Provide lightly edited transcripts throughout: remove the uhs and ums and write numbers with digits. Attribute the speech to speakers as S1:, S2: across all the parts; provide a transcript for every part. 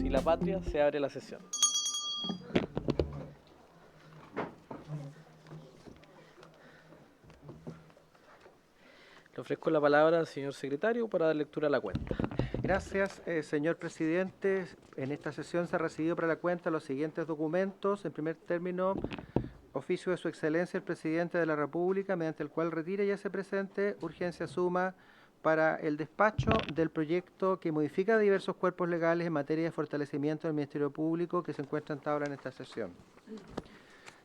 S1: y la patria, se abre la sesión. Le ofrezco la palabra al señor secretario para dar lectura a la cuenta.
S2: Gracias, señor presidente. En esta sesión se ha recibido para la cuenta los siguientes documentos. En primer término, oficio de su excelencia el presidente de la República, mediante el cual retira y hace presente urgencia suma para el despacho del proyecto que modifica diversos cuerpos legales en materia de fortalecimiento del Ministerio Público que se encuentra en tabla en esta sesión.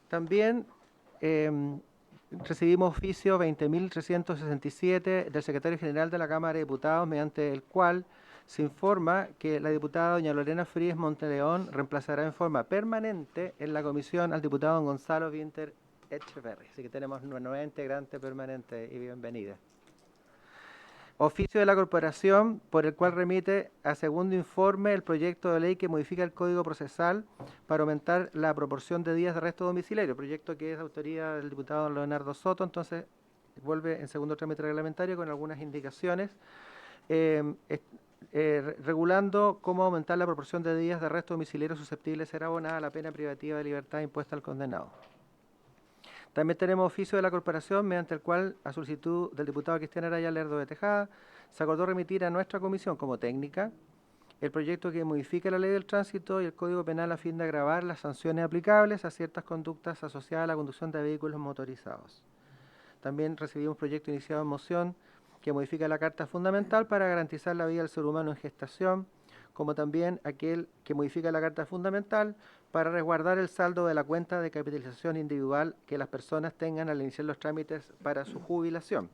S2: También recibimos oficio 20.367 del secretario general de la Cámara de Diputados, mediante el cual se informa que la diputada doña Lorena Fríes Monteleón reemplazará en forma permanente en la comisión al diputado don Gonzalo Winter Echeverri. Así que tenemos una nueva integrante permanente y bienvenida. Oficio de la Corporación, por el cual remite a segundo informe el proyecto de ley que modifica el Código Procesal para aumentar la proporción de días de arresto domiciliario, proyecto que es de autoría del diputado don Leonardo Soto, entonces vuelve en segundo trámite reglamentario con algunas indicaciones, regulando cómo aumentar la proporción de días de arresto domiciliario susceptible de ser abonada a la pena privativa de libertad impuesta al condenado. También tenemos oficio de la Corporación, mediante el cual, a solicitud del diputado Cristian Araya Lerdo de Tejada, se acordó remitir a nuestra comisión como técnica el proyecto que modifica la Ley del Tránsito y el Código Penal a fin de agravar las sanciones aplicables a ciertas conductas asociadas a la conducción de vehículos motorizados. También recibimos un proyecto iniciado en moción que modifica la Carta Fundamental para garantizar la vida del ser humano en gestación, como también aquel que modifica la Carta Fundamental para resguardar el saldo de la cuenta de capitalización individual que las personas tengan al iniciar los trámites para su jubilación.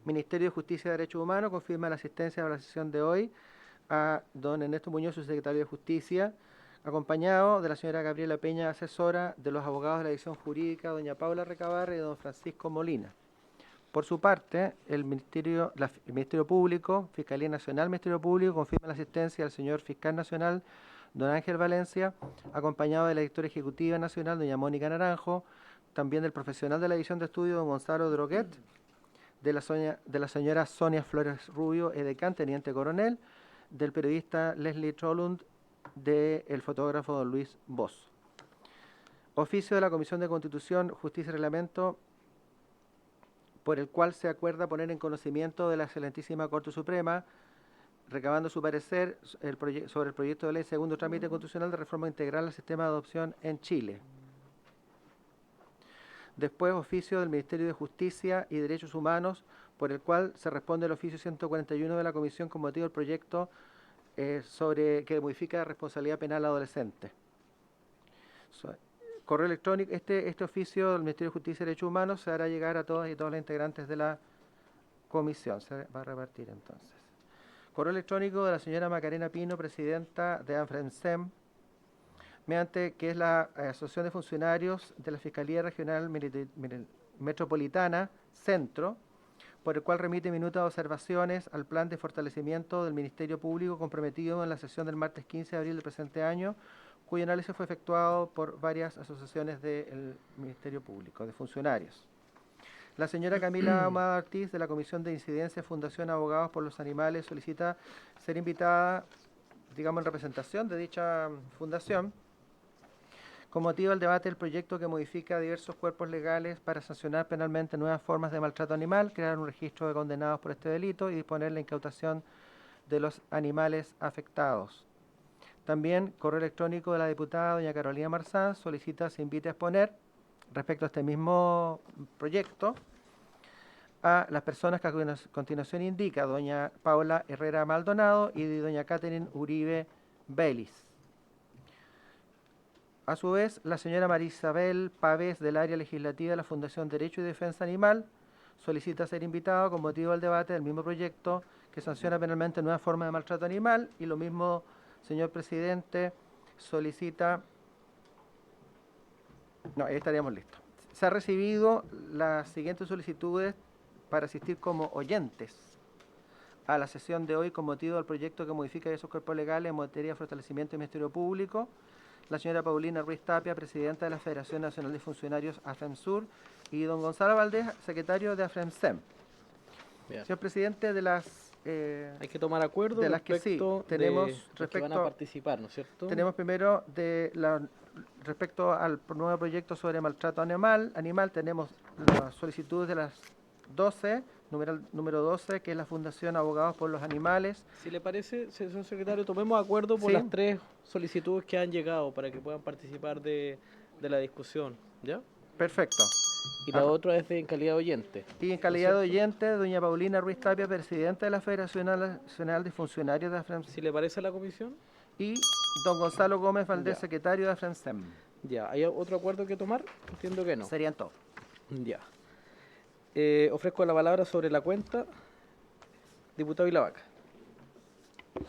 S2: Ministerio de Justicia y Derechos Humanos confirma la asistencia a la sesión de hoy a don Ernesto Muñoz, su secretario de Justicia, acompañado de la señora Gabriela Peña, asesora, de los abogados de la división jurídica, doña Paula Recabarre y don Francisco Molina. Por su parte, el Ministerio Público, Fiscalía Nacional, Ministerio Público, confirma la asistencia del señor Fiscal Nacional, don Ángel Valencia, acompañado de la directora ejecutiva nacional, doña Mónica Naranjo, también del profesional de la división de estudio, don Gonzalo Droguet, de la señora Sonia Flores Rubio, edecán, teniente coronel, del periodista Leslie Trolund, del fotógrafo don Luis Bosch. Oficio de la Comisión de Constitución, Justicia y Reglamento, por el cual se acuerda poner en conocimiento de la Excelentísima Corte Suprema, recabando su parecer sobre el proyecto de ley segundo trámite constitucional de reforma integral al sistema de adopción en Chile. Después, oficio del Ministerio de Justicia y Derechos Humanos, por el cual se responde el oficio 141 de la Comisión con motivo del proyecto que modifica la responsabilidad penal adolescente. Correo electrónico, este oficio del Ministerio de Justicia y Derechos Humanos se hará llegar a todas y todos los integrantes de la comisión. Se va a repartir entonces. Correo electrónico de la señora Macarena Pino, presidenta de AFREMSEM, mediante que es la Asociación de Funcionarios de la Fiscalía Regional Metropolitana Centro, por el cual remite minutas de observaciones al plan de fortalecimiento del Ministerio Público comprometido en la sesión del martes 15 de abril del presente año, cuyo análisis fue efectuado por varias asociaciones del Ministerio Público, de funcionarios. La señora Camila Ahumada Ortiz, de la Comisión de Incidencia Fundación Abogados por los Animales, solicita ser invitada, digamos, en representación de dicha fundación, con motivo del debate del proyecto que modifica diversos cuerpos legales para sancionar penalmente nuevas formas de maltrato animal, crear un registro de condenados por este delito y disponer la incautación de los animales afectados. También, correo electrónico de la diputada doña Carolina Marzán solicita se invite a exponer respecto a este mismo proyecto a las personas que a continuación indica doña Paula Herrera Maldonado y doña Catherine Uribe Vélez. A su vez, la señora Marisabel Pávez del área legislativa de la Fundación Derecho y Defensa Animal solicita ser invitado con motivo del debate del mismo proyecto que sanciona penalmente nuevas formas de maltrato animal y lo mismo, señor presidente, solicita... No, ahí estaríamos listos. Se han recibido las siguientes solicitudes para asistir como oyentes a la sesión de hoy con motivo del proyecto que modifica esos cuerpos legales en materia de fortalecimiento del Ministerio Público. La señora Paulina Ruiz Tapia, presidenta de la Federación Nacional de Funcionarios AFREMSUR, y don Gonzalo Valdés, secretario de AFREMSEM. Señor presidente, de las
S1: Hay que tomar acuerdo
S2: de las que sí,
S1: respecto
S2: tenemos
S1: de los que van a participar, ¿no es cierto?
S2: Tenemos primero respecto al nuevo proyecto sobre maltrato animal, tenemos las solicitudes de las 12, número 12, que es la Fundación Abogados por los Animales.
S1: Si le parece, señor secretario, tomemos acuerdo por
S2: Sí.
S1: las 3 solicitudes que han llegado para que puedan participar de la discusión, ¿ya?
S2: Perfecto.
S1: Y la otra es en calidad de oyente.
S2: Y en calidad de oyente, doña Paulina Ruiz Tapia, presidenta de la Federación Nacional de Funcionarios de AFREMSEM.
S1: Si le parece a la comisión.
S2: Y don Gonzalo Gómez Valdés,
S1: Ya.
S2: secretario de AFREMSEM.
S1: Ya, ¿hay otro acuerdo que tomar? Entiendo que no.
S2: Serían todos.
S1: Ya. Ofrezco la palabra sobre la cuenta. Diputado Ilavaca.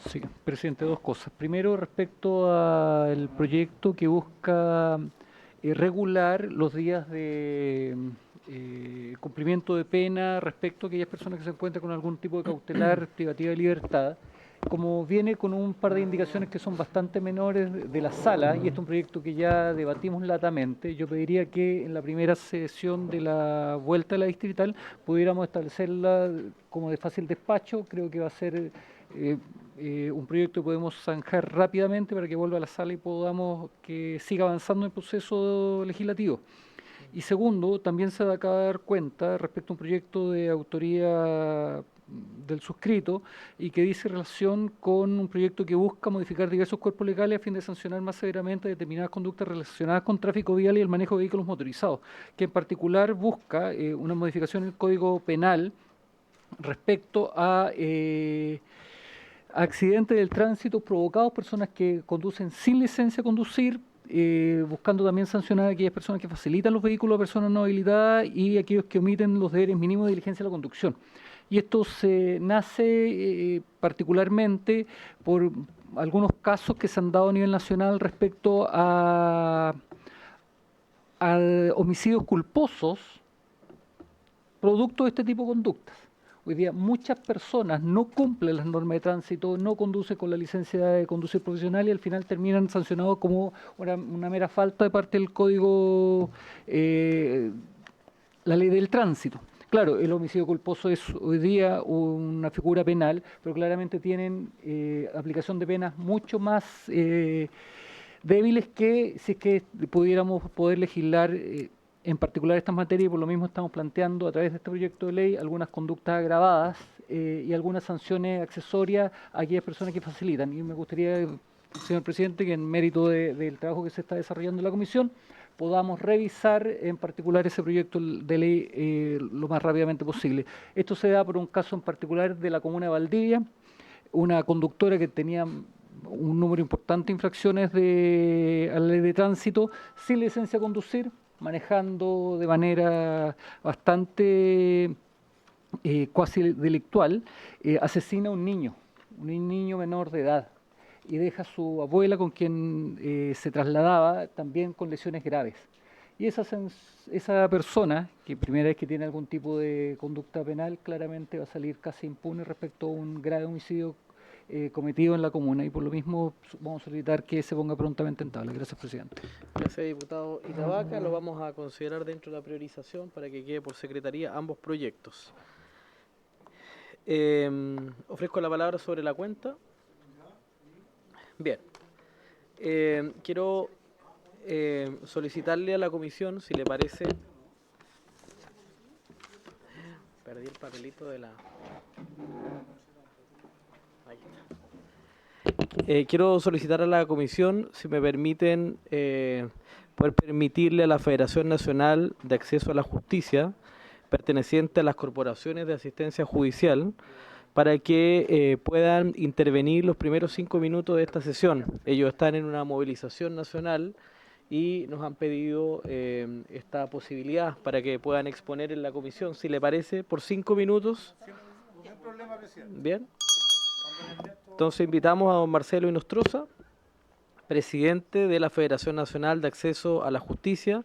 S3: Sí, presidente, dos cosas. Primero, respecto al proyecto que busca regular los días de cumplimiento de pena respecto a aquellas personas que se encuentran con algún tipo de cautelar, privativa de libertad. Como viene con un par de indicaciones que son bastante menores de la sala, y este es un proyecto que ya debatimos latamente, yo pediría que en la primera sesión de la vuelta a la distrital pudiéramos establecerla como de fácil despacho. Creo que va a ser un proyecto que podemos zanjar rápidamente para que vuelva a la sala y podamos que siga avanzando en el proceso legislativo. Y segundo, también se acaba de dar cuenta respecto a un proyecto de autoría del suscrito y que dice relación con un proyecto que busca modificar diversos cuerpos legales a fin de sancionar más severamente determinadas conductas relacionadas con tráfico vial y el manejo de vehículos motorizados, que en particular busca una modificación en el Código Penal respecto a accidentes del tránsito provocados por personas que conducen sin licencia a conducir, buscando también sancionar a aquellas personas que facilitan los vehículos a personas no habilitadas y aquellos que omiten los deberes mínimos de diligencia de la conducción. Y esto se nace particularmente por algunos casos que se han dado a nivel nacional respecto a homicidios culposos producto de este tipo de conductas. Hoy día muchas personas no cumplen las normas de tránsito, no conducen con la licencia de conducir profesional y al final terminan sancionados como una mera falta de parte del código, la ley del tránsito. Claro, el homicidio culposo es hoy día una figura penal, pero claramente tienen aplicación de penas mucho más débiles que si es que pudiéramos poder legislar en particular estas materias, y por lo mismo estamos planteando a través de este proyecto de ley algunas conductas agravadas y algunas sanciones accesorias a aquellas personas que facilitan. Y me gustaría, señor presidente, que en mérito del trabajo que se está desarrollando en la comisión, podamos revisar en particular ese proyecto de ley lo más rápidamente posible. Esto se da por un caso en particular de la comuna de Valdivia, una conductora que tenía un número importante de infracciones a la ley de tránsito sin licencia a conducir, manejando de manera bastante cuasi delictual, asesina a un niño menor de edad y deja a su abuela con quien se trasladaba también con lesiones graves. Y esa persona, que primera vez que tiene algún tipo de conducta penal, claramente va a salir casi impune respecto a un grave homicidio cometido en la comuna, y por lo mismo vamos a solicitar que se ponga prontamente en tabla. Gracias, presidente.
S1: Gracias, diputado Ilavaca. Lo vamos a considerar dentro de la priorización para que quede por secretaría ambos proyectos. Ofrezco la palabra sobre la cuenta. Bien. Quiero solicitarle a la comisión, si le parece... Perdí el papelito de la... Ahí está. Quiero solicitar a la comisión, si me permiten, poder permitirle a la Federación Nacional de Acceso a la Justicia, perteneciente a las corporaciones de asistencia judicial, para que puedan intervenir los primeros 5 minutos de esta sesión. Ellos están en una movilización nacional y nos han pedido esta posibilidad para que puedan exponer en la comisión, si le parece, por 5 minutos.
S4: Sin problema, presidente.
S1: Bien. Entonces invitamos a don Marcelo Inostroza, presidente de la Federación Nacional de Acceso a la Justicia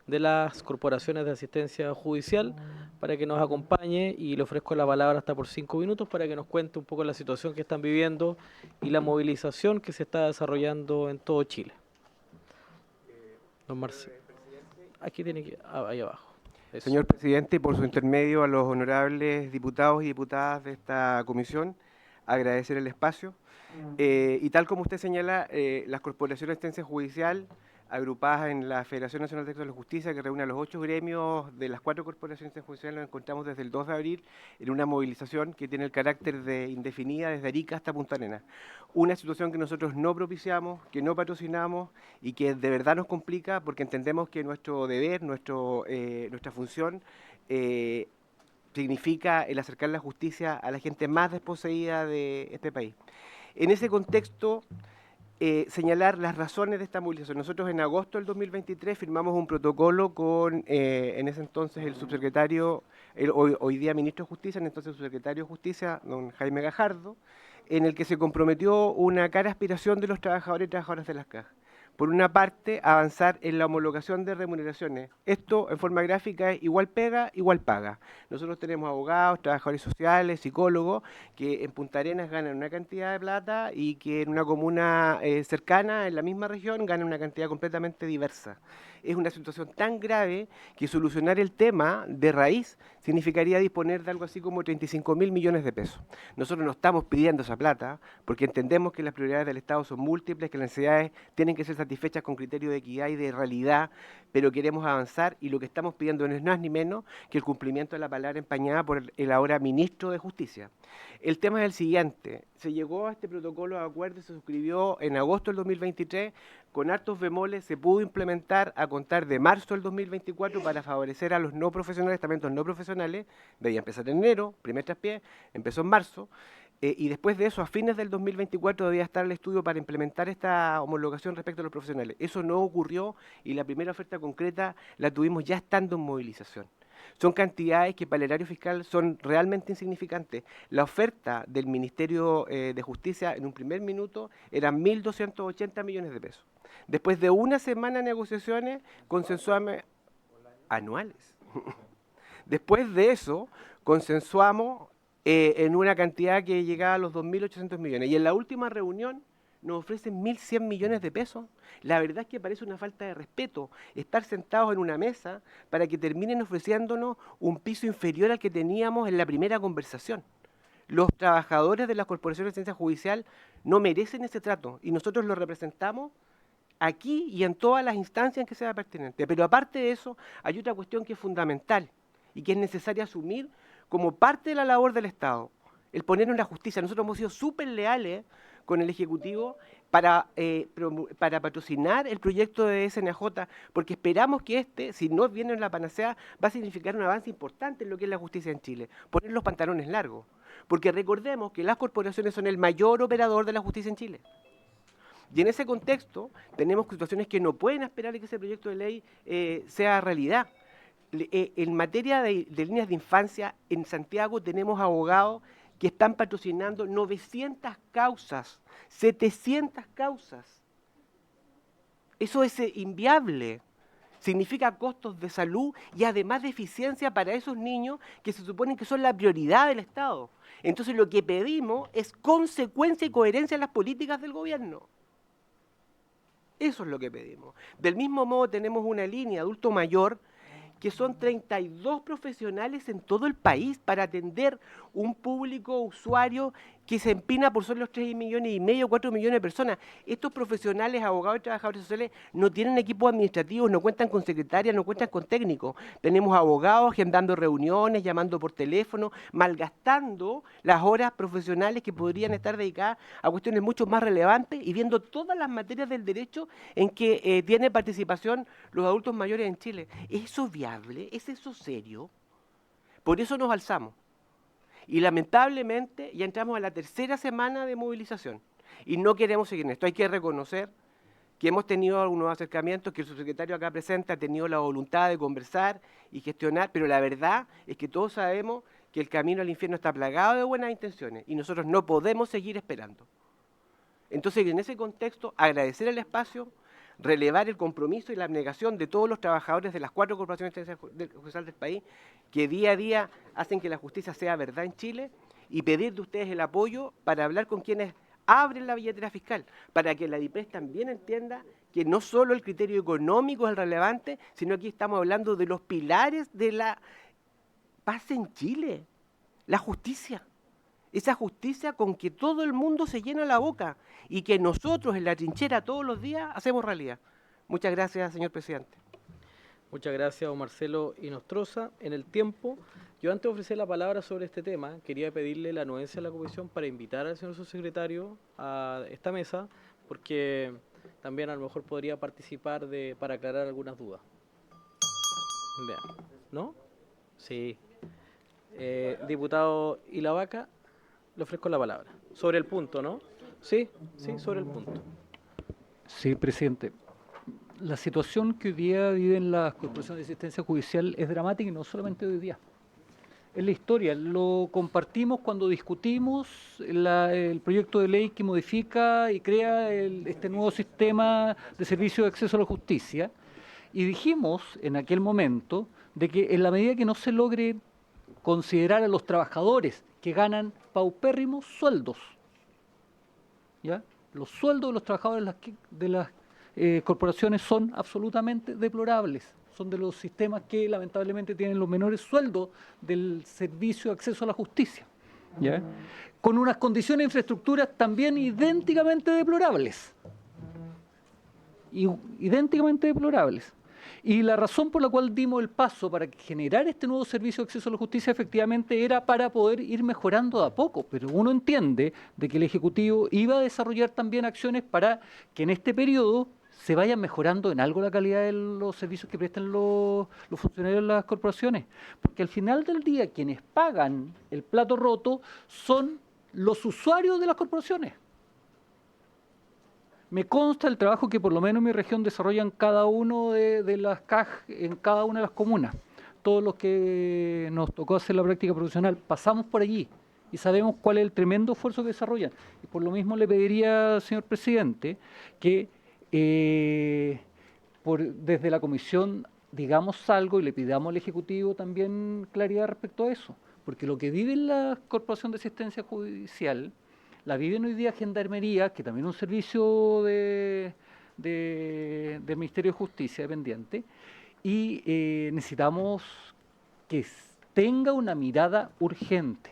S1: de las Corporaciones de Asistencia Judicial, para que nos acompañe, y le ofrezco la palabra hasta por 5 minutos para que nos cuente un poco la situación que están viviendo y la movilización que se está desarrollando en todo Chile. Don Marcelo, aquí tiene que, ahí abajo. Eso.
S5: Señor presidente, y por su intermedio a los honorables diputados y diputadas de esta comisión, agradecer el espacio. Y tal como usted señala, las corporaciones de asistencia judicial, agrupadas en la Federación Nacional de Acceso a la Justicia, que reúne a los 8 gremios de las 4 corporaciones de asistencia judicial, nos encontramos desde el 2 de abril en una movilización que tiene el carácter de indefinida desde Arica hasta Punta Arenas. Una situación que nosotros no propiciamos, que no patrocinamos y que de verdad nos complica porque entendemos que nuestro deber, nuestra función, significa el acercar la justicia a la gente más desposeída de este país. En ese contexto, señalar las razones de esta movilización. Nosotros en agosto del 2023 firmamos un protocolo con, en ese entonces, el subsecretario, hoy día ministro de Justicia, en entonces subsecretario de Justicia, don Jaime Gajardo, en el que se comprometió una cara aspiración de los trabajadores y trabajadoras de las cajas. Por una parte, avanzar en la homologación de remuneraciones. Esto, en forma gráfica, es igual pega, igual paga. Nosotros tenemos abogados, trabajadores sociales, psicólogos, que en Punta Arenas ganan una cantidad de plata y que en una comuna cercana, en la misma región, ganan una cantidad completamente diversa. Es una situación tan grave que solucionar el tema de raíz significaría disponer de algo así como 35.000 millones de pesos. Nosotros no estamos pidiendo esa plata porque entendemos que las prioridades del Estado son múltiples, que las necesidades tienen que ser satisfechas con criterio de equidad y de realidad, pero queremos avanzar y lo que estamos pidiendo no es más ni menos que el cumplimiento de la palabra empañada por el ahora ministro de Justicia. El tema es el siguiente: se llegó a este protocolo de acuerdo y se suscribió en agosto del 2023, con hartos bemoles, se pudo implementar a contar de marzo del 2024 para favorecer a los no profesionales, estamentos no profesionales. Debía empezar en enero, primer traspié, empezó en marzo. Y después de eso, a fines del 2024, debía estar el estudio para implementar esta homologación respecto a los profesionales. Eso no ocurrió y la primera oferta concreta la tuvimos ya estando en movilización. Son cantidades que para el erario fiscal son realmente insignificantes. La oferta del Ministerio de Justicia en un primer minuto era 1.280 millones de pesos. Después de una semana de negociaciones, consensuamos anuales. Después de eso, consensuamos en una cantidad que llegaba a los 2.800 millones. Y en la última reunión nos ofrecen 1.100 millones de pesos. La verdad es que parece una falta de respeto estar sentados en una mesa para que terminen ofreciéndonos un piso inferior al que teníamos en la primera conversación. Los trabajadores de las corporaciones de asistencia judicial no merecen ese trato y nosotros lo representamos aquí y en todas las instancias en que sea pertinente. Pero aparte de eso, hay otra cuestión que es fundamental y que es necesaria asumir como parte de la labor del Estado, el poner en la justicia. Nosotros hemos sido súper leales con el Ejecutivo para patrocinar el proyecto de SNJ, porque esperamos que este, si no viene en la panacea, va a significar un avance importante en lo que es la justicia en Chile, poner los pantalones largos, porque recordemos que las corporaciones son el mayor operador de la justicia en Chile. Y en ese contexto tenemos situaciones que no pueden esperar a que ese proyecto de ley sea realidad. En materia de líneas de infancia, en Santiago tenemos abogados que están patrocinando 900 causas, 700 causas. Eso es inviable. Significa costos de salud y además de eficiencia para esos niños que se suponen que son la prioridad del Estado. Entonces lo que pedimos es consecuencia y coherencia en las políticas del gobierno. Eso es lo que pedimos. Del mismo modo tenemos una línea adulto mayor que son 32 profesionales en todo el país para atender un público usuario que se empina por sobre los 3,5 millones, 4 millones de personas. Estos profesionales, abogados y trabajadores sociales, no tienen equipos administrativos, no cuentan con secretarias, no cuentan con técnicos. Tenemos abogados agendando reuniones, llamando por teléfono, malgastando las horas profesionales que podrían estar dedicadas a cuestiones mucho más relevantes y viendo todas las materias del derecho en que tiene participación los adultos mayores en Chile. ¿Es eso viable? ¿Es eso serio? Por eso nos alzamos. Y lamentablemente ya entramos a la tercera semana de movilización y no queremos seguir en esto. Hay que reconocer que hemos tenido algunos acercamientos, que el subsecretario acá presente ha tenido la voluntad de conversar y gestionar, pero la verdad es que todos sabemos que el camino al infierno está plagado de buenas intenciones y nosotros no podemos seguir esperando. Entonces, en ese contexto, agradecer el espacio, relevar el compromiso y la abnegación de todos los trabajadores de las 4 corporaciones judiciales del país que día a día hacen que la justicia sea verdad en Chile y pedir de ustedes el apoyo para hablar con quienes abren la billetera fiscal, para que la DIPRES también entienda que no solo el criterio económico es el relevante, sino que estamos hablando de los pilares de la paz en Chile, la justicia. Esa justicia con que todo el mundo se llena la boca y que nosotros en la trinchera todos los días hacemos realidad. Muchas gracias, señor presidente.
S1: Muchas gracias, don Marcelo Inostroza. En el tiempo, yo antes de ofrecer la palabra sobre este tema, quería pedirle la anuencia de la comisión para invitar al señor subsecretario a esta mesa, porque también a lo mejor podría participar para aclarar algunas dudas. Vean, ¿no? Sí. Diputado Ilavaca, le ofrezco la palabra. Sobre el punto, ¿no? Sí, sí, sobre el punto.
S3: Sí, presidente. La situación que hoy día viven las corporaciones de asistencia judicial es dramática y no solamente hoy día. Es la historia, lo compartimos cuando discutimos el proyecto de ley que modifica y crea este nuevo sistema de servicio de acceso a la justicia y dijimos en aquel momento de que en la medida que no se logre considerar a los trabajadores que ganan paupérrimos sueldos, ¿ya? Los sueldos de los trabajadores de las corporaciones son absolutamente deplorables. Son de los sistemas que lamentablemente tienen los menores sueldos del servicio de acceso a la justicia, ¿ya? Con unas condiciones de infraestructura también idénticamente deplorables. Idénticamente deplorables. Y la razón por la cual dimos el paso para generar este nuevo servicio de acceso a la justicia efectivamente era para poder ir mejorando de a poco, pero uno entiende de que el Ejecutivo iba a desarrollar también acciones para que en este periodo se vaya mejorando en algo la calidad de los servicios que prestan los funcionarios de las corporaciones. Porque al final del día quienes pagan el plato roto son los usuarios de las corporaciones. Me consta el trabajo que por lo menos en mi región desarrollan cada uno de las CAJ en cada una de las comunas. Todos los que nos tocó hacer la práctica profesional pasamos por allí y sabemos cuál es el tremendo esfuerzo que desarrollan. Y por lo mismo le pediría, señor presidente, que desde la comisión digamos algo y le pidamos al Ejecutivo también claridad respecto a eso. Porque lo que vive la Corporación de Asistencia Judicial la viven hoy día Gendarmería, que también es un servicio del Ministerio de Justicia dependiente, y necesitamos que tenga una mirada urgente,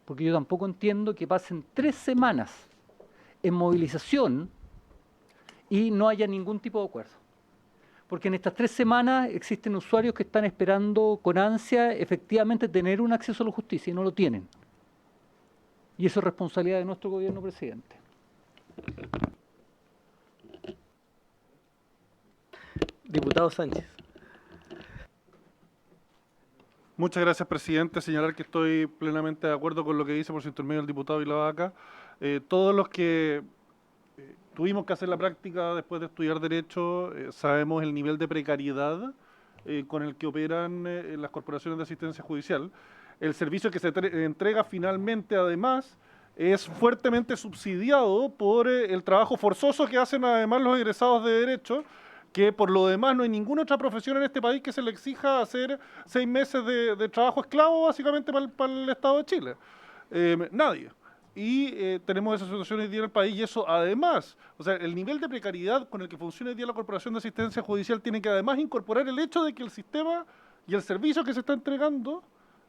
S3: porque yo tampoco entiendo que pasen 3 semanas en movilización y no haya ningún tipo de acuerdo. Porque en estas 3 semanas existen usuarios que están esperando con ansia efectivamente tener un acceso a la justicia y no lo tienen. Y eso es responsabilidad de nuestro gobierno, presidente.
S1: Diputado Sánchez.
S4: Muchas gracias, presidente. Señalar que estoy plenamente de acuerdo con lo que dice por su intermedio el diputado Ilavaca. Todos los que tuvimos que hacer la práctica después de estudiar Derecho, sabemos el nivel de precariedad con el que operan las corporaciones de asistencia judicial. El servicio que se entrega finalmente, además, es fuertemente subsidiado por el trabajo forzoso que hacen además los egresados de Derecho, que por lo demás no hay ninguna otra profesión en este país que se le exija hacer 6 meses de trabajo esclavo básicamente para el Estado de Chile. Nadie. Y tenemos esa situación hoy día en el país y eso además, o sea, el nivel de precariedad con el que funciona hoy día la Corporación de Asistencia Judicial tiene que además incorporar el hecho de que el sistema y el servicio que se está entregando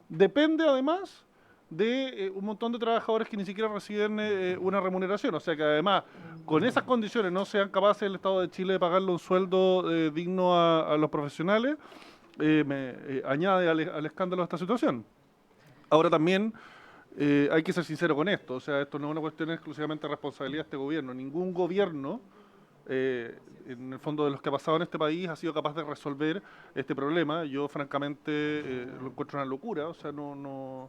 S4: depende además de un montón de trabajadores que ni siquiera reciben una remuneración. O sea que además, con esas condiciones no sean capaces el Estado de Chile de pagarle un sueldo digno a los profesionales, añade al escándalo de esta situación. Ahora también hay que ser sincero con esto. O sea, esto no es una cuestión exclusivamente de responsabilidad de este gobierno. Ningún gobierno, en el fondo de los que ha pasado en este país, ha sido capaz de resolver este problema. Yo francamente lo encuentro una locura. O sea, no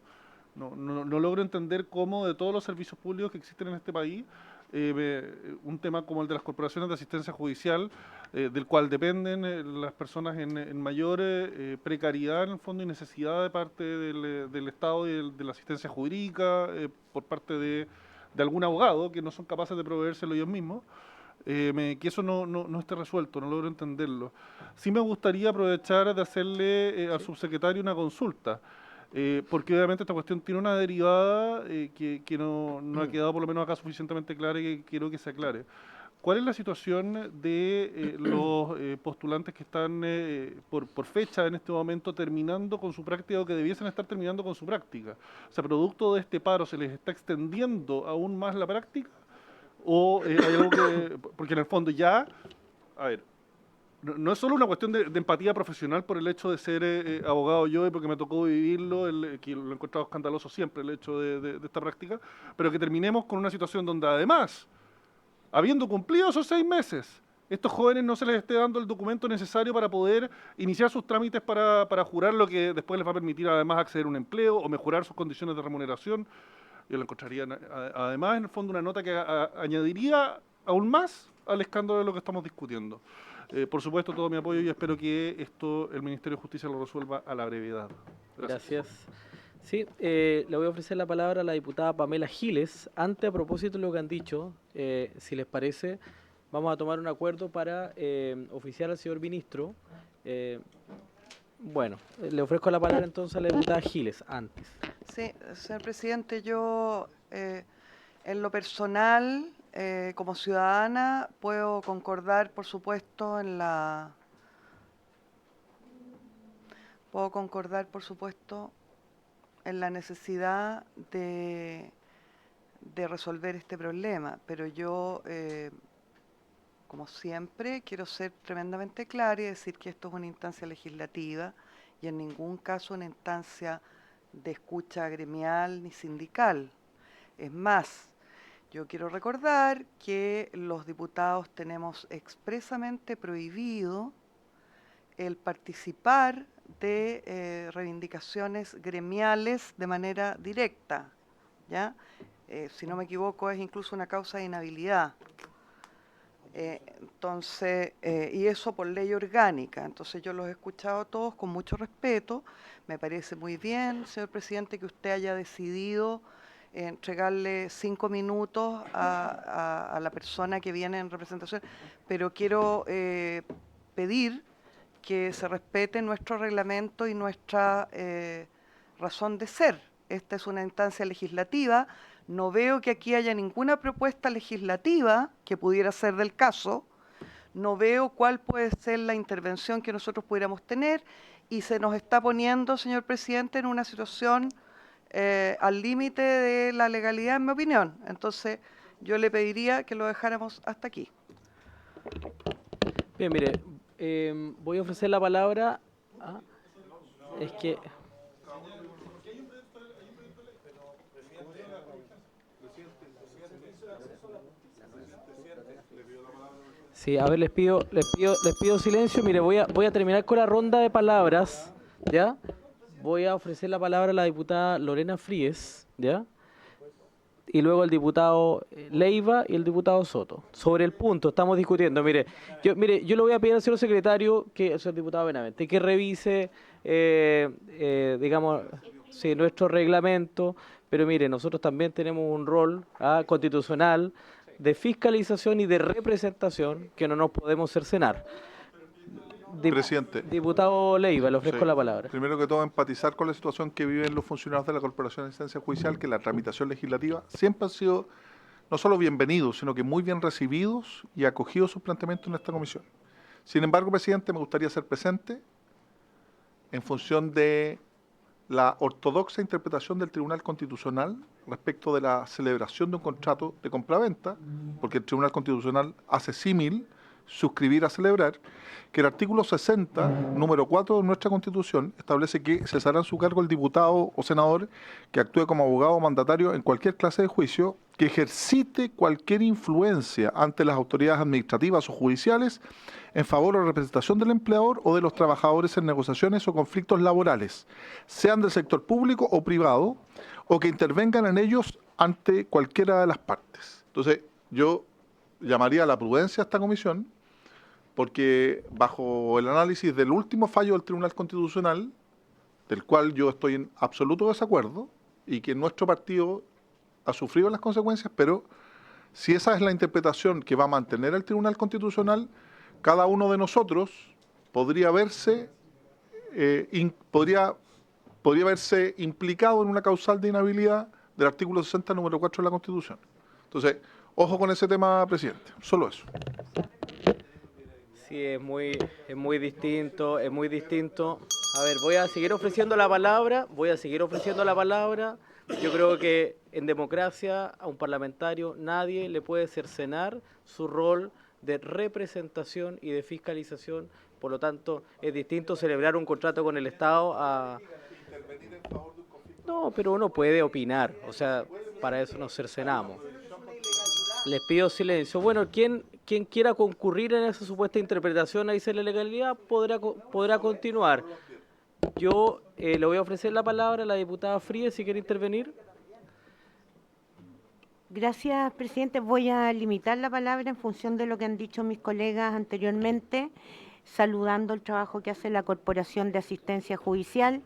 S4: logro entender cómo de todos los servicios públicos que existen en este país, un tema como el de las corporaciones de asistencia judicial, del cual dependen las personas en mayor precariedad en el fondo y necesidad de parte del Estado y de la asistencia jurídica, por parte de algún abogado que no son capaces de proveérselo ellos mismos, que eso no esté resuelto, no logro entenderlo. Sí me gustaría aprovechar de hacerle al subsecretario una consulta. porque obviamente esta cuestión tiene una derivada que no ha quedado por lo menos acá suficientemente clara y que quiero que se aclare. ¿Cuál es la situación de los postulantes que están por fecha en este momento terminando con su práctica o que debiesen estar terminando con su práctica? O sea, producto de este paro, ¿se les está extendiendo aún más la práctica? ¿O hay algo que...? Porque en el fondo ya... A ver, no es solo una cuestión de empatía profesional por el hecho de ser abogado yo y porque me tocó vivirlo, que lo he encontrado escandaloso siempre el hecho de esta práctica, pero que terminemos con una situación donde además, habiendo cumplido esos 6 meses, estos jóvenes no se les esté dando el documento necesario para poder iniciar sus trámites para jurar lo que después les va a permitir además acceder a un empleo o mejorar sus condiciones de remuneración. Yo lo encontraría además en el fondo una nota que añadiría aún más al escándalo de lo que estamos discutiendo. Por supuesto, todo mi apoyo y espero que esto el Ministerio de Justicia lo resuelva a la brevedad.
S1: Gracias. Sí, le voy a ofrecer la palabra a la diputada Pamela Giles. Antes, a propósito de lo que han dicho, si les parece, vamos a tomar un acuerdo para oficiar al señor ministro. Bueno, le ofrezco la palabra entonces a la diputada Giles, antes.
S6: Sí, señor presidente, yo en lo personal, como ciudadana, puedo concordar, por supuesto, en la necesidad de resolver este problema, pero yo, como siempre, quiero ser tremendamente clara y decir que esto es una instancia legislativa y en ningún caso una instancia de escucha gremial ni sindical. Es más, yo quiero recordar que los diputados tenemos expresamente prohibido el participar de reivindicaciones gremiales de manera directa, ¿ya? Si no me equivoco, es incluso una causa de inhabilidad. Y eso por ley orgánica. Entonces yo los he escuchado a todos con mucho respeto. Me parece muy bien, señor presidente, que usted haya decidido entregarle 5 minutos a la persona que viene en representación, pero quiero pedir que se respete nuestro reglamento y nuestra razón de ser. Esta es una instancia legislativa. No veo que aquí haya ninguna propuesta legislativa que pudiera ser del caso. No veo cuál puede ser la intervención que nosotros pudiéramos tener y se nos está poniendo, señor presidente, en una situación al límite de la legalidad, en mi opinión. Entonces, yo le pediría que lo dejáramos hasta aquí.
S1: Bien, mire, voy a ofrecer la palabra es que... Sí, a ver, les pido silencio. Mire, voy a terminar con la ronda de palabras, ¿ya? Voy a ofrecer la palabra a la diputada Lorena Fríes, ¿ya? Y luego el diputado Leiva y el diputado Soto. Sobre el punto, estamos discutiendo. Mire, yo le voy a pedir al señor secretario, al señor diputado Benavente, que revise, digamos, sí, nuestro reglamento. Pero mire, nosotros también tenemos un rol constitucional de fiscalización y de representación que no nos podemos cercenar.
S7: Presidente.
S1: Diputado Leiva, le ofrezco la palabra.
S7: Primero que todo, empatizar con la situación que viven los funcionarios de la Corporación de Instancia Judicial, que la tramitación legislativa siempre han sido no solo bienvenidos, sino que muy bien recibidos y acogidos sus planteamientos en esta comisión. Sin embargo, presidente, me gustaría ser presente en función de la ortodoxa interpretación del Tribunal Constitucional respecto de la celebración de un contrato de compraventa, porque el Tribunal Constitucional hace símil suscribir a celebrar, que el artículo 60, número 4 de nuestra Constitución, establece que cesará en su cargo el diputado o senador que actúe como abogado o mandatario en cualquier clase de juicio, que ejercite cualquier influencia ante las autoridades administrativas o judiciales en favor o representación del empleador o de los trabajadores en negociaciones o conflictos laborales, sean del sector público o privado, o que intervengan en ellos ante cualquiera de las partes. Entonces, yo llamaría a la prudencia a esta comisión, porque bajo el análisis del último fallo del Tribunal Constitucional, del cual yo estoy en absoluto desacuerdo, y que nuestro partido ha sufrido las consecuencias, pero si esa es la interpretación que va a mantener el Tribunal Constitucional, cada uno de nosotros podría verse, podría podría haberse implicado en una causal de inhabilidad del artículo 60, número 4 de la Constitución. Entonces, ojo con ese tema, presidente. Solo eso.
S1: Sí, es muy distinto, es muy distinto. A ver, voy a seguir ofreciendo la palabra, Yo creo que en democracia a un parlamentario nadie le puede cercenar su rol de representación y de fiscalización. Por lo tanto, es distinto celebrar un contrato con el Estado a... No, pero uno puede opinar, o sea, para eso nos cercenamos. Les pido silencio. Bueno, quien quiera concurrir en esa supuesta interpretación a dice la legalidad podrá continuar. Yo le voy a ofrecer la palabra a la diputada Fríes si quiere intervenir.
S8: Gracias, presidente. Voy a limitar la palabra en función de lo que han dicho mis colegas anteriormente, saludando el trabajo que hace la Corporación de Asistencia Judicial,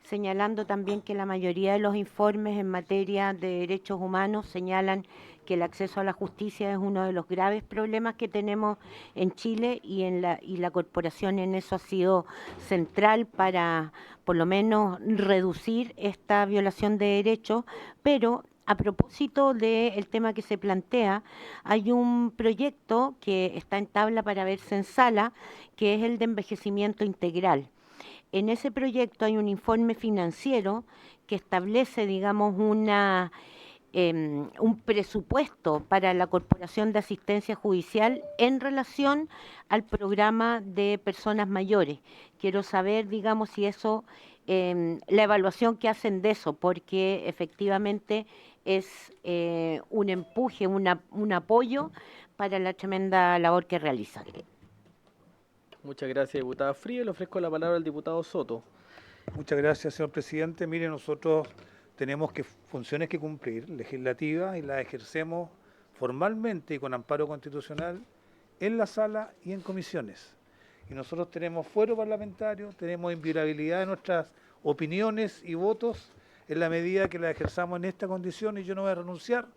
S8: señalando también que la mayoría de los informes en materia de derechos humanos señalan que el acceso a la justicia es uno de los graves problemas que tenemos en Chile y la corporación en eso ha sido central para, por lo menos, reducir esta violación de derechos, pero a propósito del tema que se plantea, hay un proyecto que está en tabla para verse en sala, que es el de envejecimiento integral. En ese proyecto hay un informe financiero que establece, digamos, un presupuesto para la Corporación de Asistencia Judicial en relación al programa de personas mayores. Quiero saber, digamos, si eso, la evaluación que hacen de eso, porque efectivamente es un empuje, un apoyo para la tremenda labor que realizan.
S1: Muchas gracias, diputada Frías. Le ofrezco la palabra al diputado Soto.
S9: Muchas gracias, señor presidente. Mire, nosotros tenemos funciones que cumplir, legislativas, y las ejercemos formalmente y con amparo constitucional en la sala y en comisiones. Y nosotros tenemos fuero parlamentario, tenemos inviolabilidad de nuestras opiniones y votos en la medida que las ejerzamos en esta condición, y yo no voy a renunciar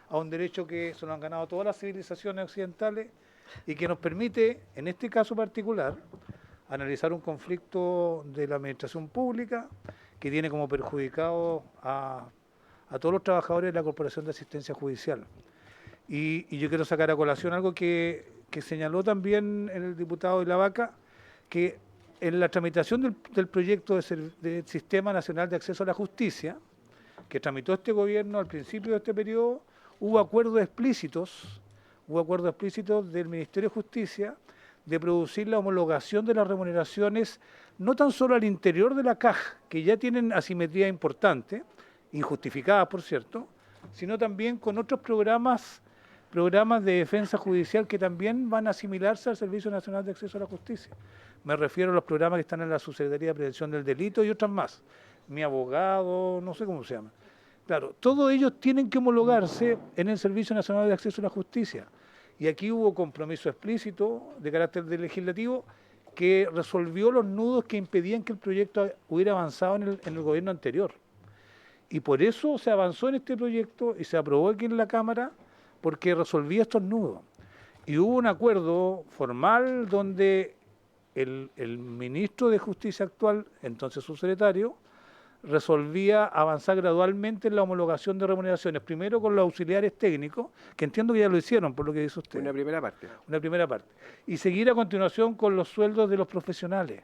S9: a un derecho que se lo han ganado todas las civilizaciones occidentales y que nos permite, en este caso particular, analizar un conflicto de la administración pública que tiene como perjudicado a todos los trabajadores de la Corporación de Asistencia Judicial. Y yo quiero sacar a colación algo que señaló también el diputado de la Vaca, que en la tramitación del proyecto del Sistema Nacional de Acceso a la Justicia, que tramitó este gobierno al principio de este periodo, hubo acuerdos explícitos del Ministerio de Justicia de producir la homologación de las remuneraciones no tan solo al interior de la caja, que ya tienen asimetría importante, injustificada por cierto, sino también con otros programas de defensa judicial que también van a asimilarse al Servicio Nacional de Acceso a la Justicia. Me refiero a los programas que están en la Subsecretaría de Prevención del Delito y otras más. Mi abogado, no sé cómo se llama. Claro, todos ellos tienen que homologarse en el Servicio Nacional de Acceso a la Justicia. Y aquí hubo compromiso explícito de carácter legislativo que resolvió los nudos que impedían que el proyecto hubiera avanzado en el gobierno anterior. Y por eso se avanzó en este proyecto y se aprobó aquí en la Cámara, porque resolvía estos nudos. Y hubo un acuerdo formal donde el ministro de Justicia actual, entonces subsecretario, resolvía avanzar gradualmente en la homologación de remuneraciones, primero con los auxiliares técnicos, que entiendo que ya lo hicieron, por lo que dice usted.
S5: Una primera parte.
S9: Una primera parte. Y seguir a continuación con los sueldos de los profesionales,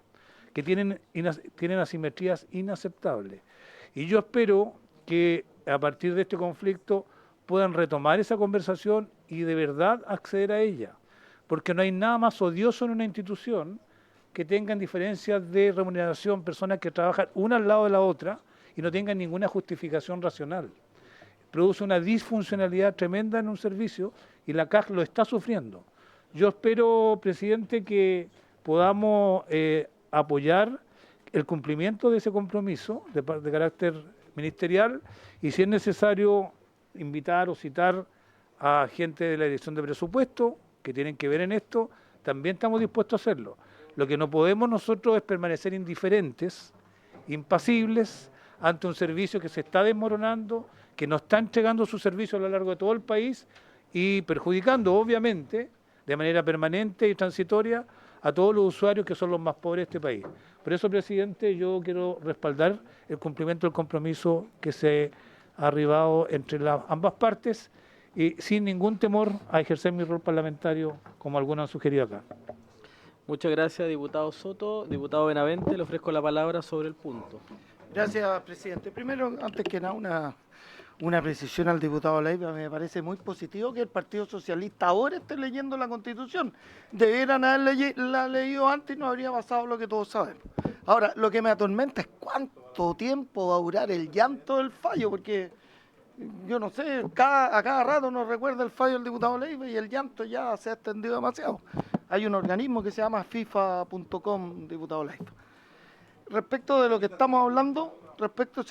S9: que tienen asimetrías inaceptables. Y yo espero que a partir de este conflicto puedan retomar esa conversación y de verdad acceder a ella, porque no hay nada más odioso en una institución que tengan diferencias de remuneración, personas que trabajan una al lado de la otra y no tengan ninguna justificación racional. Produce una disfuncionalidad tremenda en un servicio y la CAJ lo está sufriendo. Yo espero, presidente, que podamos apoyar el cumplimiento de ese compromiso de carácter ministerial y, si es necesario, invitar o citar a gente de la Dirección de Presupuesto que tienen que ver en esto, también estamos dispuestos a hacerlo. Lo que no podemos nosotros es permanecer indiferentes, impasibles, ante un servicio que se está desmoronando, que no está entregando su servicio a lo largo de todo el país y perjudicando, obviamente, de manera permanente y transitoria a todos los usuarios que son los más pobres de este país. Por eso, presidente, yo quiero respaldar el cumplimiento del compromiso que se ha arribado entre ambas partes y sin ningún temor a ejercer mi rol parlamentario, como algunos han sugerido acá.
S1: Muchas gracias, diputado Soto. Diputado Benavente, le ofrezco la palabra sobre el punto.
S10: Gracias, presidente. Primero, antes que nada, una precisión al diputado Leiva. Me parece muy positivo que el Partido Socialista ahora esté leyendo la Constitución. Debieran haberla leído antes y no habría pasado lo que todos sabemos. Ahora, lo que me atormenta es cuánto tiempo va a durar el llanto del fallo, porque yo no sé, a cada rato nos recuerda el fallo del diputado Leiva y el llanto ya se ha extendido demasiado. Hay un organismo que se llama FIFA.com, diputado Leiva. Respecto de lo que estamos hablando, respecto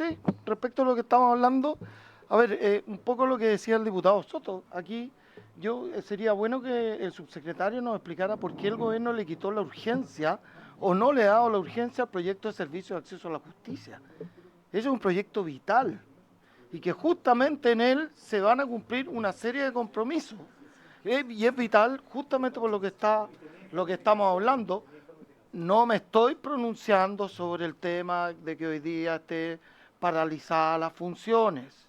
S10: a lo que estamos hablando, a ver, un poco lo que decía el diputado Soto. Aquí sería bueno que el subsecretario nos explicara por qué el gobierno le quitó la urgencia o no le ha dado la urgencia al proyecto de servicio de acceso a la justicia. Ese es un proyecto vital y que justamente en él se van a cumplir una serie de compromisos. Y es vital justamente por lo que estamos hablando. No me estoy pronunciando sobre el tema de que hoy día esté paralizadas las funciones.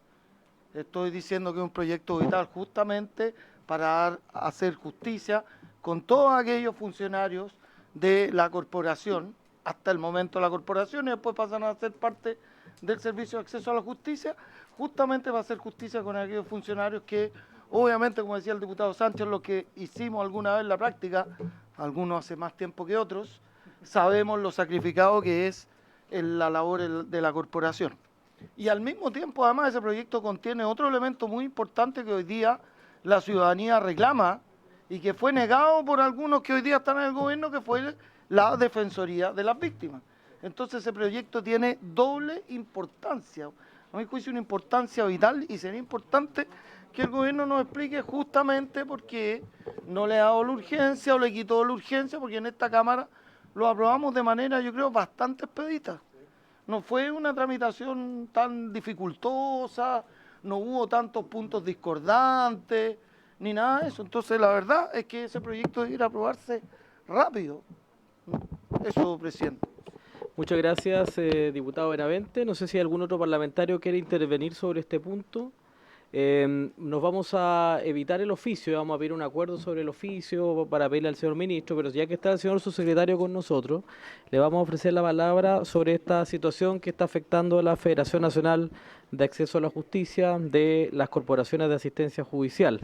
S10: Estoy diciendo que es un proyecto vital justamente para hacer justicia con todos aquellos funcionarios de la corporación, hasta el momento de la corporación, y después pasan a ser parte del servicio de acceso a la justicia, justamente va a hacer justicia con aquellos funcionarios que, obviamente, como decía el diputado Sánchez, lo que hicimos alguna vez en la práctica, algunos hace más tiempo que otros, sabemos lo sacrificado que es la labor de la corporación. Y al mismo tiempo, además, ese proyecto contiene otro elemento muy importante que hoy día la ciudadanía reclama y que fue negado por algunos que hoy día están en el gobierno, que fue la Defensoría de las Víctimas. Entonces ese proyecto tiene doble importancia, a mi juicio una importancia vital, y sería importante que el gobierno nos explique justamente por qué no le ha dado la urgencia o le quitó la urgencia, porque en esta Cámara lo aprobamos de manera, yo creo, bastante expedita. No fue una tramitación tan dificultosa, no hubo tantos puntos discordantes, ni nada de eso. Entonces, la verdad es que ese proyecto debería aprobarse rápido. Eso, presidente.
S1: Muchas gracias, diputado Benavente. No sé si algún otro parlamentario quiere intervenir sobre este punto. Nos vamos a evitar el oficio, vamos a pedir un acuerdo sobre el oficio para pedirle al señor ministro, pero ya que está el señor subsecretario con nosotros, le vamos a ofrecer la palabra sobre esta situación que está afectando a la Federación Nacional de Acceso a la Justicia de las corporaciones de asistencia judicial.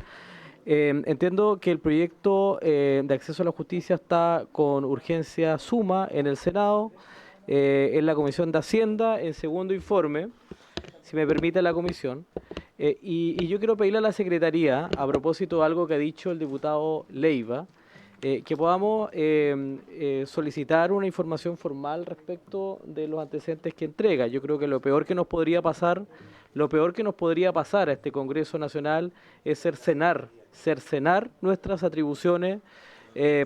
S1: Entiendo que el proyecto de acceso a la justicia está con urgencia suma en el Senado, en la Comisión de Hacienda, en segundo informe, si me permite la comisión. Y yo quiero pedirle a la Secretaría, a propósito de algo que ha dicho el diputado Leiva, que podamos solicitar una información formal respecto de los antecedentes que entrega. Yo creo que lo peor que nos podría pasar a este Congreso Nacional es cercenar nuestras atribuciones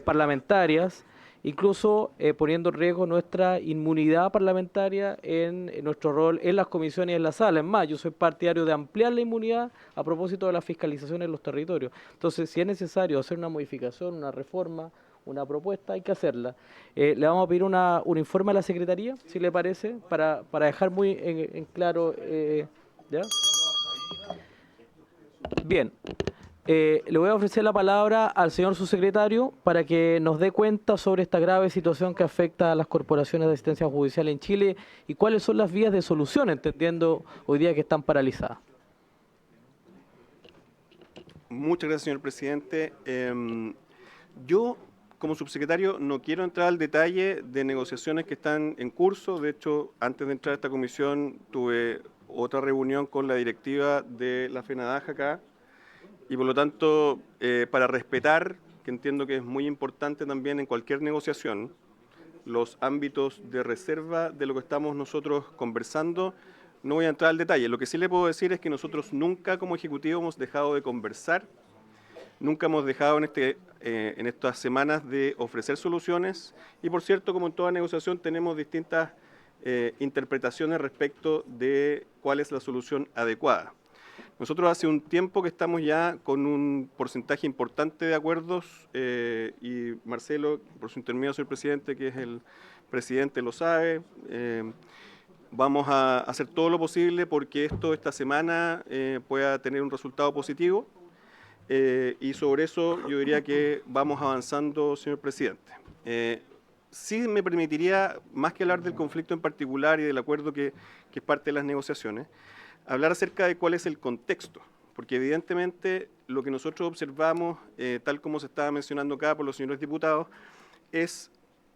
S1: parlamentarias, incluso poniendo en riesgo nuestra inmunidad parlamentaria en nuestro rol en las comisiones y en la sala. Es más, yo soy partidario de ampliar la inmunidad a propósito de la fiscalización en los territorios. Entonces, si es necesario hacer una modificación, una reforma, una propuesta, hay que hacerla. Le vamos a pedir un informe a la Secretaría, si le parece, para dejar muy en claro. ¿Ya? Bien. Le voy a ofrecer la palabra al señor subsecretario para que nos dé cuenta sobre esta grave situación que afecta a las corporaciones de asistencia judicial en Chile y cuáles son las vías de solución, entendiendo hoy día que están paralizadas.
S11: Muchas gracias, señor presidente. Yo, como subsecretario, no quiero entrar al detalle de negociaciones que están en curso. De hecho, antes de entrar a esta comisión, tuve otra reunión con la directiva de la FENADAJ acá. Y por lo tanto, para respetar, que entiendo que es muy importante también en cualquier negociación, los ámbitos de reserva de lo que estamos nosotros conversando, no voy a entrar al detalle. Lo que sí le puedo decir es que nosotros nunca como Ejecutivo hemos dejado de conversar, nunca hemos dejado en estas semanas de ofrecer soluciones y, por cierto, como en toda negociación, tenemos distintas interpretaciones respecto de cuál es la solución adecuada. Nosotros hace un tiempo que estamos ya con un porcentaje importante de acuerdos y Marcelo, por su intermedio, señor presidente, que es el presidente, lo sabe. Vamos a hacer todo lo posible porque esta semana pueda tener un resultado positivo y sobre eso yo diría que vamos avanzando, señor presidente. Sí me permitiría, más que hablar del conflicto en particular y del acuerdo que es parte de las negociaciones, hablar acerca de cuál es el contexto, porque evidentemente lo que nosotros observamos, tal como se estaba mencionando acá por los señores diputados, es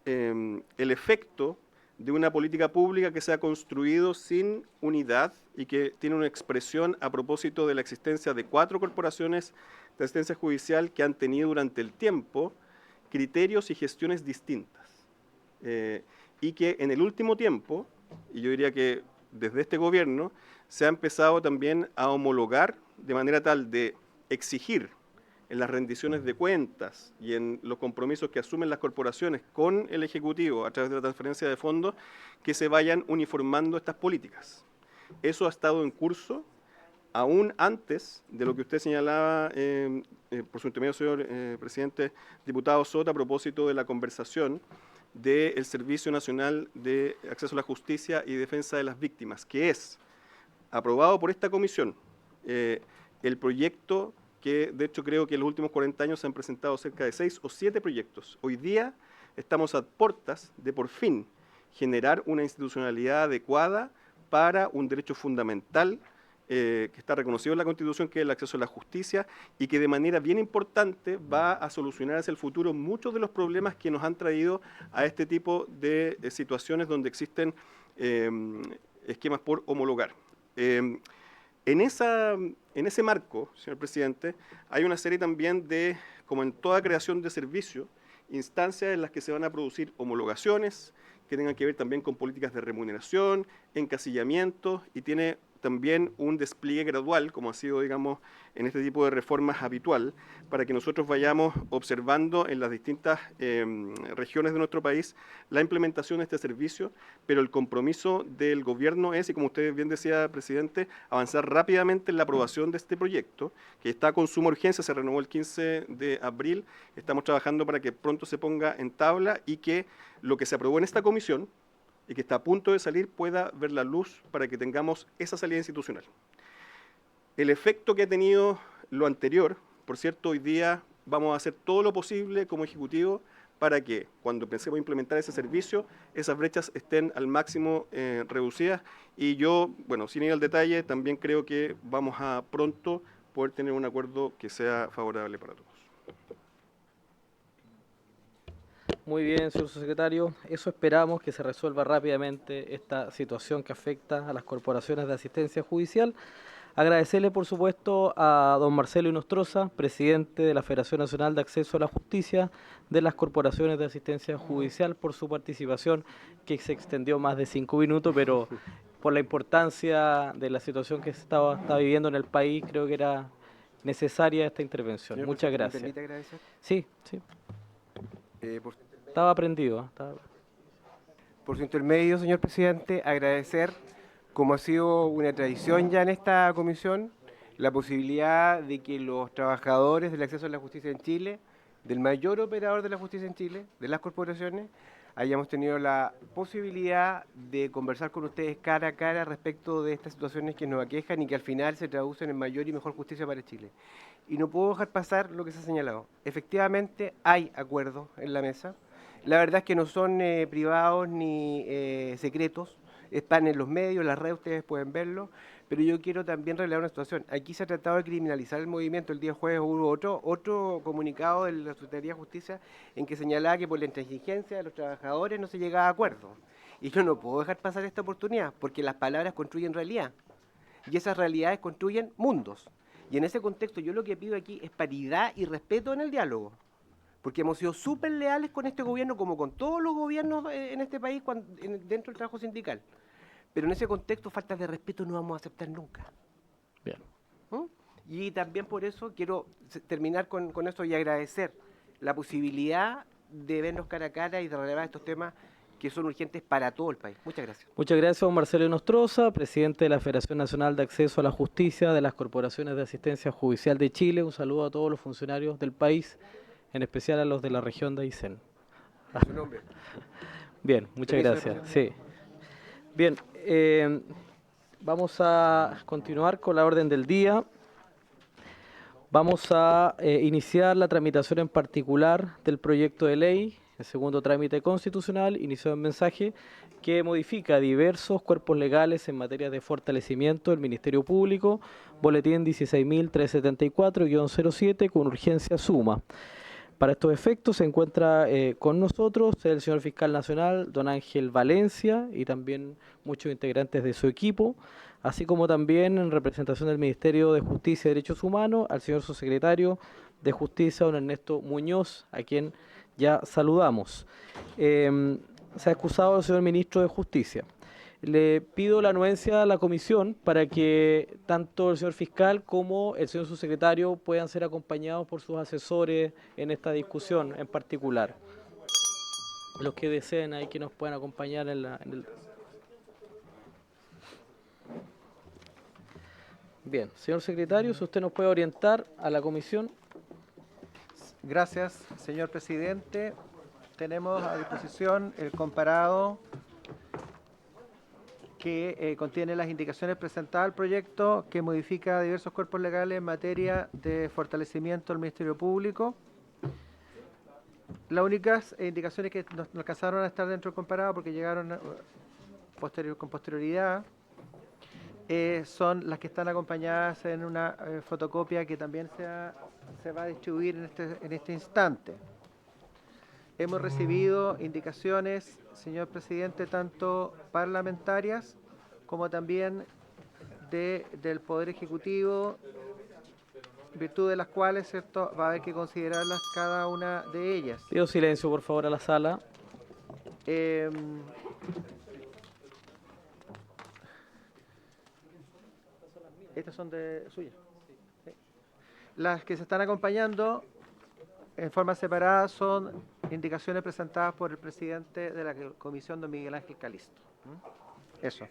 S11: el efecto de una política pública que se ha construido sin unidad y que tiene una expresión a propósito de la existencia de 4 corporaciones de asistencia judicial que han tenido durante el tiempo criterios y gestiones distintas. Y que en el último tiempo, y yo diría que desde este gobierno, se ha empezado también a homologar de manera tal de exigir en las rendiciones de cuentas y en los compromisos que asumen las corporaciones con el Ejecutivo a través de la transferencia de fondos, que se vayan uniformando estas políticas. Eso ha estado en curso aún antes de lo que usted señalaba, por su intermedio, señor presidente, diputado Soto, a propósito de la conversación del Servicio Nacional de Acceso a la Justicia y Defensa de las Víctimas, que es aprobado por esta comisión, el proyecto que de hecho creo que en los últimos 40 años se han presentado cerca de 6 o 7 proyectos. Hoy día estamos a puertas de por fin generar una institucionalidad adecuada para un derecho fundamental que está reconocido en la Constitución, que es el acceso a la justicia, y que de manera bien importante va a solucionar hacia el futuro muchos de los problemas que nos han traído a este tipo de situaciones donde existen esquemas por homologar. En ese marco, señor presidente, hay una serie también de, como en toda creación de servicio, instancias en las que se van a producir homologaciones, que tengan que ver también con políticas de remuneración, encasillamiento, y tiene también un despliegue gradual, como ha sido, digamos, en este tipo de reformas habitual, para que nosotros vayamos observando en las distintas regiones de nuestro país la implementación de este servicio, pero el compromiso del gobierno es, y como usted bien decía, presidente, avanzar rápidamente en la aprobación de este proyecto, que está con suma urgencia, se renovó el 15 de abril, estamos trabajando para que pronto se ponga en tabla y que lo que se aprobó en esta comisión, y que está a punto de salir, pueda ver la luz para que tengamos esa salida institucional. El efecto que ha tenido lo anterior, por cierto, hoy día vamos a hacer todo lo posible como Ejecutivo para que cuando pensemos implementar ese servicio, esas brechas estén al máximo reducidas. Y yo, bueno, sin ir al detalle, también creo que vamos a pronto poder tener un acuerdo que sea favorable para todos.
S1: Muy bien, señor subsecretario. Eso esperamos, que se resuelva rápidamente esta situación que afecta a las corporaciones de asistencia judicial. Agradecerle, por supuesto, a don Marcelo Inostroza, presidente de la Federación Nacional de Acceso a la Justicia de las Corporaciones de Asistencia Judicial, por su participación, que se extendió más de 5 minutos, pero por la importancia de la situación que se está viviendo en el país, creo que era necesaria esta intervención.
S5: Señor
S1: Muchas
S5: presidente,
S1: gracias.
S5: ¿me permite agradecer?
S1: Sí, sí. Estaba prendido.
S5: Por su intermedio, señor presidente, agradecer, como ha sido una tradición ya en esta comisión, la posibilidad de que los trabajadores del acceso a la justicia en Chile, del mayor operador de la justicia en Chile, de las corporaciones, hayamos tenido la posibilidad de conversar con ustedes cara a cara respecto de estas situaciones que nos aquejan y que al final se traducen en mayor y mejor justicia para Chile. Y no puedo dejar pasar lo que se ha señalado. Efectivamente, hay acuerdos en la mesa. La verdad es que no son privados ni secretos, están en los medios, en las redes, ustedes pueden verlo, pero yo quiero también revelar una situación. Aquí se ha tratado de criminalizar el movimiento. El día jueves hubo otro comunicado de la Secretaría de Justicia en que señalaba que por la intransigencia de los trabajadores no se llegaba a acuerdo. Y yo no puedo dejar pasar esta oportunidad, porque las palabras construyen realidad, y esas realidades construyen mundos. Y en ese contexto yo lo que pido aquí es paridad y respeto en el diálogo. Porque hemos sido súper leales con este gobierno, como con todos los gobiernos en este país dentro del trabajo sindical. Pero en ese contexto, faltas de respeto no vamos a aceptar nunca.
S1: Bien.
S5: Y también por eso quiero terminar con esto y agradecer la posibilidad de vernos cara a cara y de relevar estos temas que son urgentes para todo el país. Muchas gracias.
S1: Muchas gracias, don Marcelo Nostroza, presidente de la Federación Nacional de Acceso a la Justicia de las Corporaciones de Asistencia Judicial de Chile. Un saludo a todos los funcionarios del país, en especial a los de la región de Aysén.
S5: Su nombre.
S1: Bien, muchas
S5: Permiso de
S1: gracias. Sí. Bien, vamos a continuar con la orden del día. Vamos a iniciar la tramitación en particular del proyecto de ley, el segundo trámite constitucional, inicio de mensaje, que modifica diversos cuerpos legales en materia de fortalecimiento del Ministerio Público, boletín 16.374-07, con urgencia suma. Para estos efectos se encuentra con nosotros el señor Fiscal Nacional, don Ángel Valencia, y también muchos integrantes de su equipo, así como también en representación del Ministerio de Justicia y Derechos Humanos, al señor subsecretario de Justicia, don Ernesto Muñoz, a quien ya saludamos. Se ha excusado el señor Ministro de Justicia. Le pido la anuencia a la comisión para que tanto el señor fiscal como el señor subsecretario puedan ser acompañados por sus asesores en esta discusión en particular. Los que deseen ahí que nos puedan acompañar en el... Bien, señor secretario, si usted nos puede orientar a la comisión.
S2: Gracias, señor presidente. Tenemos a disposición el comparado que contiene las indicaciones presentadas al proyecto, que modifica diversos cuerpos legales en materia de fortalecimiento del Ministerio Público. Las únicas indicaciones que no alcanzaron a estar dentro del comparado porque llegaron con posterioridad son las que están acompañadas en una fotocopia que también se va a distribuir en este instante. Hemos recibido indicaciones, señor presidente, tanto parlamentarias como también del Poder Ejecutivo, en virtud de las cuales, ¿cierto?, va a haber que considerarlas cada una de ellas.
S1: Pido silencio, por favor, a la sala.
S2: Estas son de suyas. Sí. Las que se están acompañando en forma separada son indicaciones presentadas por el presidente de la comisión, don Miguel Ángel Calisto. Eso.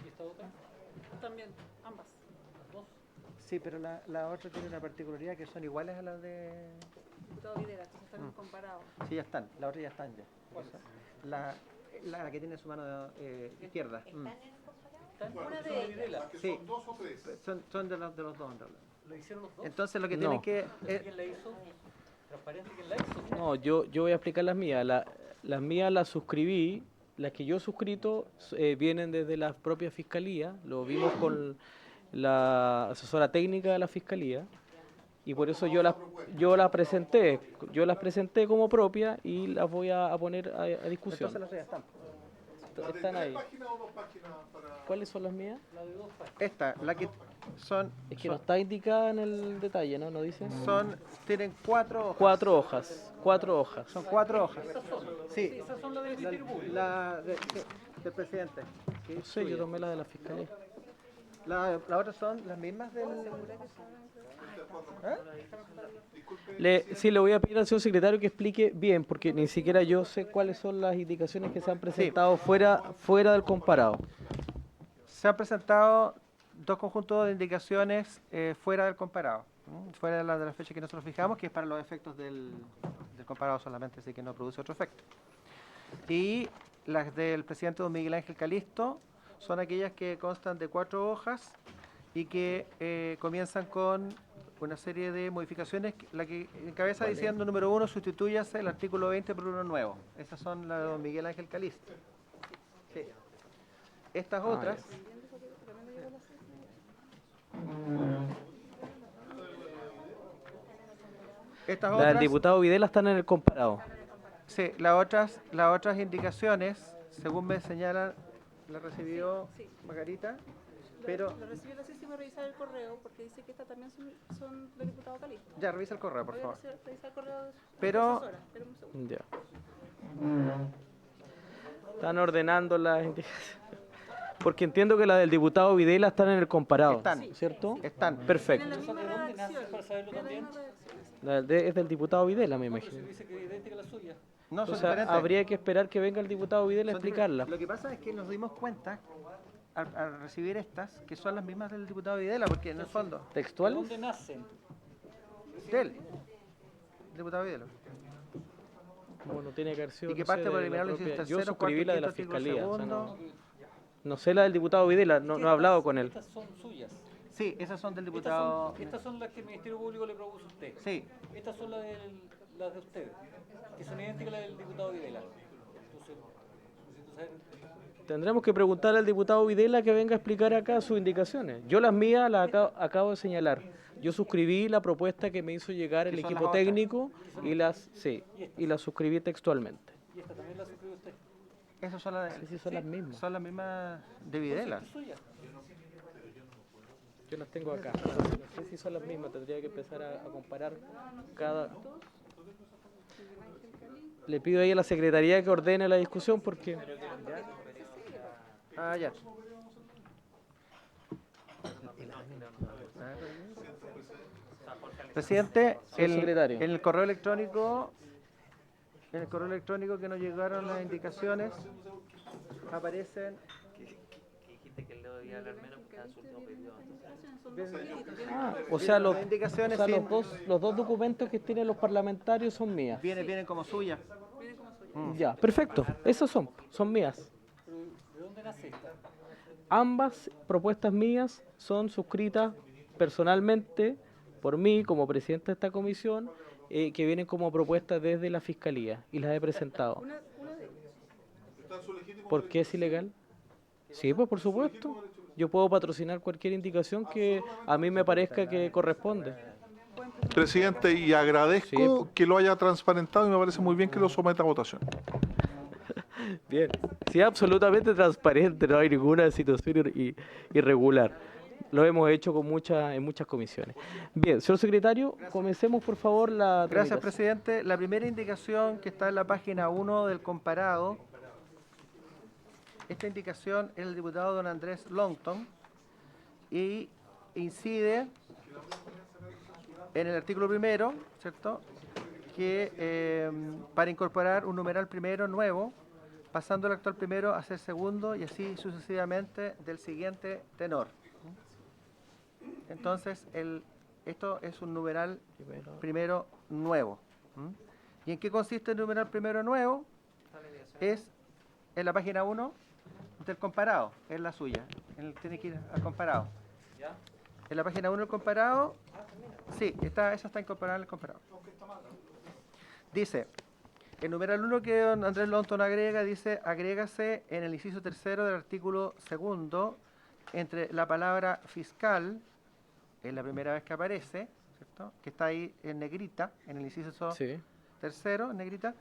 S3: ¿Y esta otra?
S12: También, ambas.
S2: Sí, pero la otra tiene una particularidad que son iguales a las de...
S12: Todo Videla, que están comparados.
S2: Sí, ya están. La otra ya están ya. La que tiene su mano izquierda.
S12: Una de ellas.
S2: Sí,
S7: ¿Son dos o tres?
S2: son de los dos.
S3: ¿Lo hicieron los dos?
S2: Entonces lo que
S1: No.
S2: tienen que...
S3: ¿Quién la hizo? ¿Transparente quién la hizo?
S1: No, yo voy a explicar las mías. Las mías las suscribí, las que yo he suscrito vienen desde la propia Fiscalía, lo vimos con la asesora técnica de la Fiscalía, y por eso yo las presenté como propia y las voy a poner a discusión.
S2: Entonces las ya están.
S1: Están ahí.
S7: ¿Páginas o 2 páginas para...?
S1: ¿Cuáles son las mías?
S3: La de 2 páginas.
S2: Esta, la que son...
S1: Es que no está indicada en el detalle, ¿no? ¿No dice?
S2: Tienen 4 hojas.
S1: 4 hojas. 4 hojas.
S2: Son 4 hojas. Sí,
S3: Esas son las del Ministerio Público.
S2: del presidente. que
S1: No
S2: es
S1: sé, yo
S2: suya.
S1: tomé la de la Fiscalía.
S2: Las otras son las mismas del...
S1: Sí, le voy a pedir al señor secretario que explique bien, porque ni siquiera yo sé cuáles son las indicaciones que se han presentado fuera del comparado.
S2: Se han presentado 2 conjuntos de indicaciones fuera del comparado, fuera de la fecha que nosotros fijamos, que es para los efectos del comparado solamente, así que no produce otro efecto. Y las del presidente don Miguel Ángel Calisto son aquellas que constan de 4 hojas y que comienzan con una serie de modificaciones. La que encabeza diciendo, número 1, sustitúyase el artículo 20 por uno nuevo. Esas son las de don Miguel Ángel Calisto. Sí. Estas otras... Estas
S1: Las del
S2: otras,
S1: diputado Videla están en el comparado.
S2: sí, las otras indicaciones, según me señalan, las recibió
S12: Sí.
S2: Margarita, pero
S12: Lo recibí la sesión y revisar el correo porque dice que estas también son del diputado Calisto.
S2: ya revisa el correo, por
S12: Voy a
S2: favor.
S12: revisar el correo de su
S2: Pero-
S12: asesora. Espera un segundo.
S1: Ya. Están ordenando las indicaciones. Porque entiendo que las del diputado Videla están en el comparado,
S2: Están.
S1: ¿cierto?
S2: Están.
S1: Perfecto.
S12: Tienen la misma
S3: ¿De dónde nace
S12: redacción.
S3: para saberlo
S12: Tienen la
S3: también?
S12: misma redacción.
S1: Es del diputado Videla, me
S3: Por eso
S1: imagino.
S3: dice que es idéntica a la suya.
S2: No, son
S1: O sea,
S2: diferentes.
S1: habría que esperar que venga el diputado Videla a
S2: Son
S1: explicarla.
S2: Lo que pasa es que nos dimos cuenta al recibir estas que son las mismas del diputado Videla, porque en el fondo,
S1: ¿Textuales?
S3: ¿Dónde nacen?
S2: de él, diputado Videla.
S1: Bueno, tiene que haber sido,
S2: Y que
S1: no
S2: parte
S1: sé,
S2: por
S1: de
S2: eliminar
S1: la
S2: los incisos
S1: propia- Yo
S2: tercero,
S1: suscribí
S2: cuarto,
S1: la de la
S2: quinto, artículo
S1: fiscalía. O sea,
S2: segundo.
S1: no sé la del diputado Videla, no he hablado con él.
S3: Estas son suyas.
S2: Sí, esas son del diputado.
S3: Estas son las que el Ministerio Público le propuso a usted.
S2: Sí.
S3: Estas son las de usted, que son idénticas a las del diputado Videla.
S1: Tendremos que preguntarle al diputado Videla que venga a explicar acá sus indicaciones. Yo las mías las acabo de señalar. Yo suscribí la propuesta que me hizo llegar el
S2: ¿Qué son
S1: equipo
S2: las otras?
S1: técnico y las suscribí textualmente.
S3: ¿Y esta también la suscribe usted?
S2: Esas son las
S1: Sí, son las mismas.
S2: Son las mismas de Videla.
S1: Yo las tengo acá. No sé si son las mismas, tendría que empezar a comparar cada... Le pido ahí a la secretaría que ordene la discusión porque...
S2: Ah, ya. Presidente,
S1: Señor secretario.
S2: en el correo electrónico que nos llegaron las indicaciones aparecen.
S1: O sea,
S2: Las indicaciones sin-
S1: los dos documentos que tienen los parlamentarios son mías.
S2: Vienen como suyas.
S1: Ya, perfecto. Esas son mías.
S3: ¿De dónde nace esta?
S1: Ambas propuestas mías son suscritas personalmente por mí como presidente de esta comisión, que vienen como propuestas desde la Fiscalía y las he presentado. ¿Por qué es ilegal? Sí, pues por supuesto. Yo puedo patrocinar cualquier indicación que a mí me parezca que corresponde.
S7: Presidente, y agradezco que lo haya transparentado y me parece muy bien que lo someta a votación.
S1: Bien, sí, absolutamente transparente, no hay ninguna situación irregular. Lo hemos hecho en muchas comisiones. Bien, señor secretario, comencemos por favor la
S2: Gracias,
S1: tramitación.
S2: presidente. La primera indicación que está en la página 1 del comparado, esta indicación es el diputado don Andrés Longton y incide en el artículo primero, ¿cierto?, que para incorporar un numeral primero nuevo, pasando el actual primero a ser segundo y así sucesivamente del siguiente tenor. Entonces, esto es un numeral primero nuevo. ¿Y en qué consiste el numeral primero nuevo? Es en la página 1 del comparado, es la suya. Tiene que ir al comparado. En la página 1 del comparado, sí, esa está incorporada en el comparado. Dice, el numeral 1 que don Andrés Longton agrega, dice, agrégase en el inciso tercero del artículo segundo, entre la palabra fiscal, es la primera vez que aparece, ¿cierto?, que está ahí en negrita, en el inciso tercero, en negrita,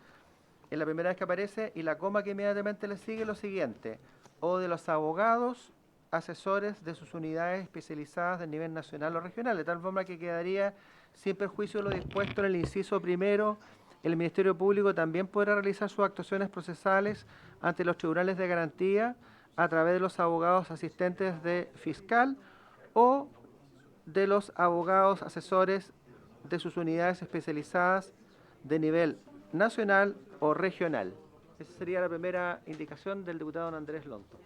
S2: es la primera vez que aparece, y la coma que inmediatamente le sigue lo siguiente, o de los abogados asesores de sus unidades especializadas del nivel nacional o regional, de tal forma que quedaría sin perjuicio de lo dispuesto en el inciso primero. El Ministerio Público también podrá realizar sus actuaciones procesales ante los tribunales de garantía a través de los abogados asistentes de fiscal o de los abogados asesores de sus unidades especializadas de nivel nacional o regional. Esa sería la primera indicación del diputado don Andrés Longton.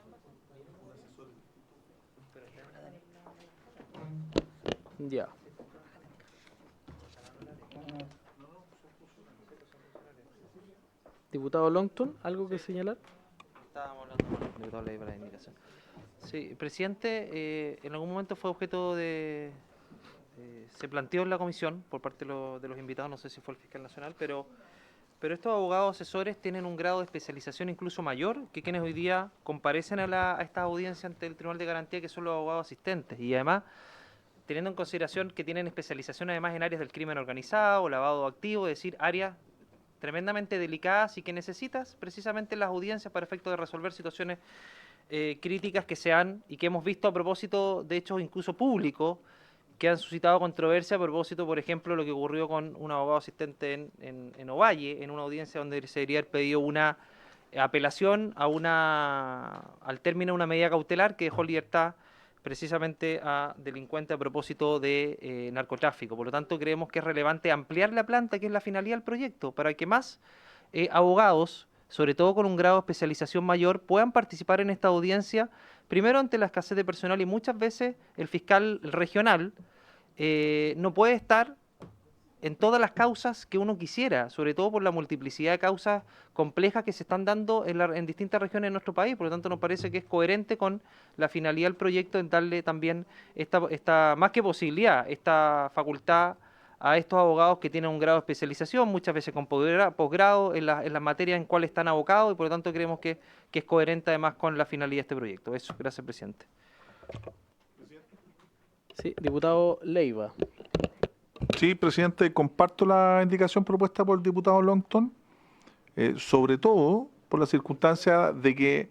S1: Ya. Diputado Longton, ¿algo que señalar?
S13: Estábamos hablando de doble para la indicación. Sí, presidente, en algún momento fue objeto de... se planteó en la comisión por parte de los invitados, no sé si fue el fiscal nacional, pero estos abogados asesores tienen un grado de especialización incluso mayor que quienes hoy día comparecen a esta audiencia ante el Tribunal de Garantía, que son los abogados asistentes. Y además, teniendo en consideración que tienen especialización además en áreas del crimen organizado, lavado activo, es decir, áreas tremendamente delicadas y que necesitas precisamente las audiencias para efecto de resolver situaciones críticas que se han y que hemos visto a propósito de hechos incluso públicos que han suscitado controversia a propósito, por ejemplo, lo que ocurrió con un abogado asistente en Ovalle, en una audiencia donde se debería haber pedido una apelación al término de una medida cautelar que dejó libertad precisamente a delincuentes a propósito de narcotráfico. Por lo tanto, creemos que es relevante ampliar la planta, que es la finalidad del proyecto, para que más abogados, sobre todo con un grado de especialización mayor, puedan participar en esta audiencia, primero ante la escasez de personal y muchas veces el fiscal regional no puede estar en todas las causas que uno quisiera, sobre todo por la multiplicidad de causas complejas que se están dando en distintas regiones de nuestro país. Por lo tanto, nos parece que es coherente con la finalidad del proyecto en darle también esta más que posibilidad, esta facultad a estos abogados que tienen un grado de especialización, muchas veces con posgrado en las materias en cuales están abocados, y por lo tanto creemos que es coherente además con la finalidad de este proyecto. Eso, gracias, presidente.
S1: Sí, diputado Leiva.
S7: Sí, presidente, comparto la indicación propuesta por el diputado Longton, sobre todo por la circunstancia de que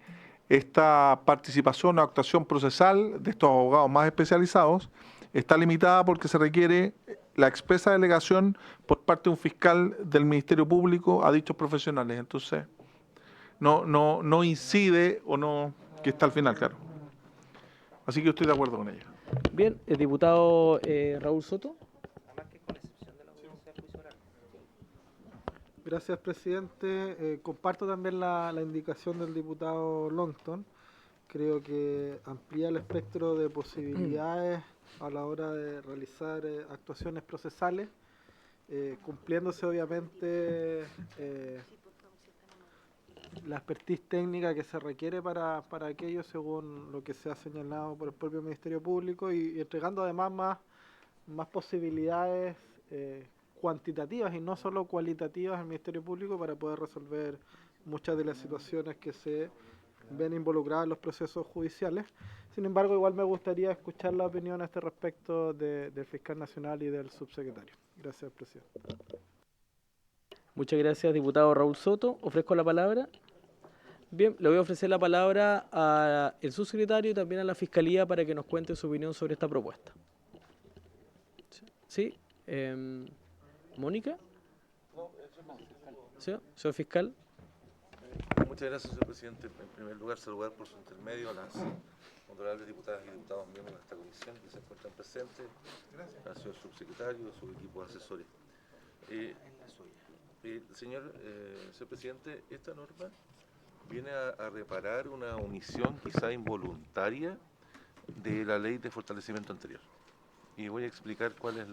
S7: esta participación o actuación procesal de estos abogados más especializados está limitada porque se requiere la expresa delegación por parte de un fiscal del Ministerio Público a dichos profesionales. Entonces, no incide o no, que está al final, claro. Así que yo estoy de acuerdo con ella.
S1: Bien, el diputado Raúl Soto.
S4: Gracias, presidente. Comparto también la indicación del diputado Longton. Creo que amplía el espectro de posibilidades a la hora de realizar actuaciones procesales, cumpliéndose obviamente la expertise técnica que se requiere para aquello, según lo que se ha señalado por el propio Ministerio Público, y entregando además más posibilidades cuantitativas y no solo cualitativas al Ministerio Público para poder resolver muchas de las situaciones que se ven involucradas en los procesos judiciales. Sin embargo, igual me gustaría escuchar la opinión a este respecto del fiscal nacional y del subsecretario. Gracias, presidente.
S1: Muchas gracias, diputado Raúl Soto. Ofrezco la palabra. Bien, le voy a ofrecer la palabra al subsecretario y también a la Fiscalía para que nos cuente su opinión sobre esta propuesta. ¿Sí? ¿Mónica? ¿Sí? ¿Señor fiscal?
S14: Muchas gracias, señor presidente. En primer lugar, saludar por su intermedio a las honorables diputadas y diputados miembros de esta comisión que se encuentran presentes, al señor subsecretario, a su equipo de asesores. Señor presidente, esta norma viene a reparar una omisión quizá involuntaria de la ley de fortalecimiento anterior. Y voy a explicar cuál es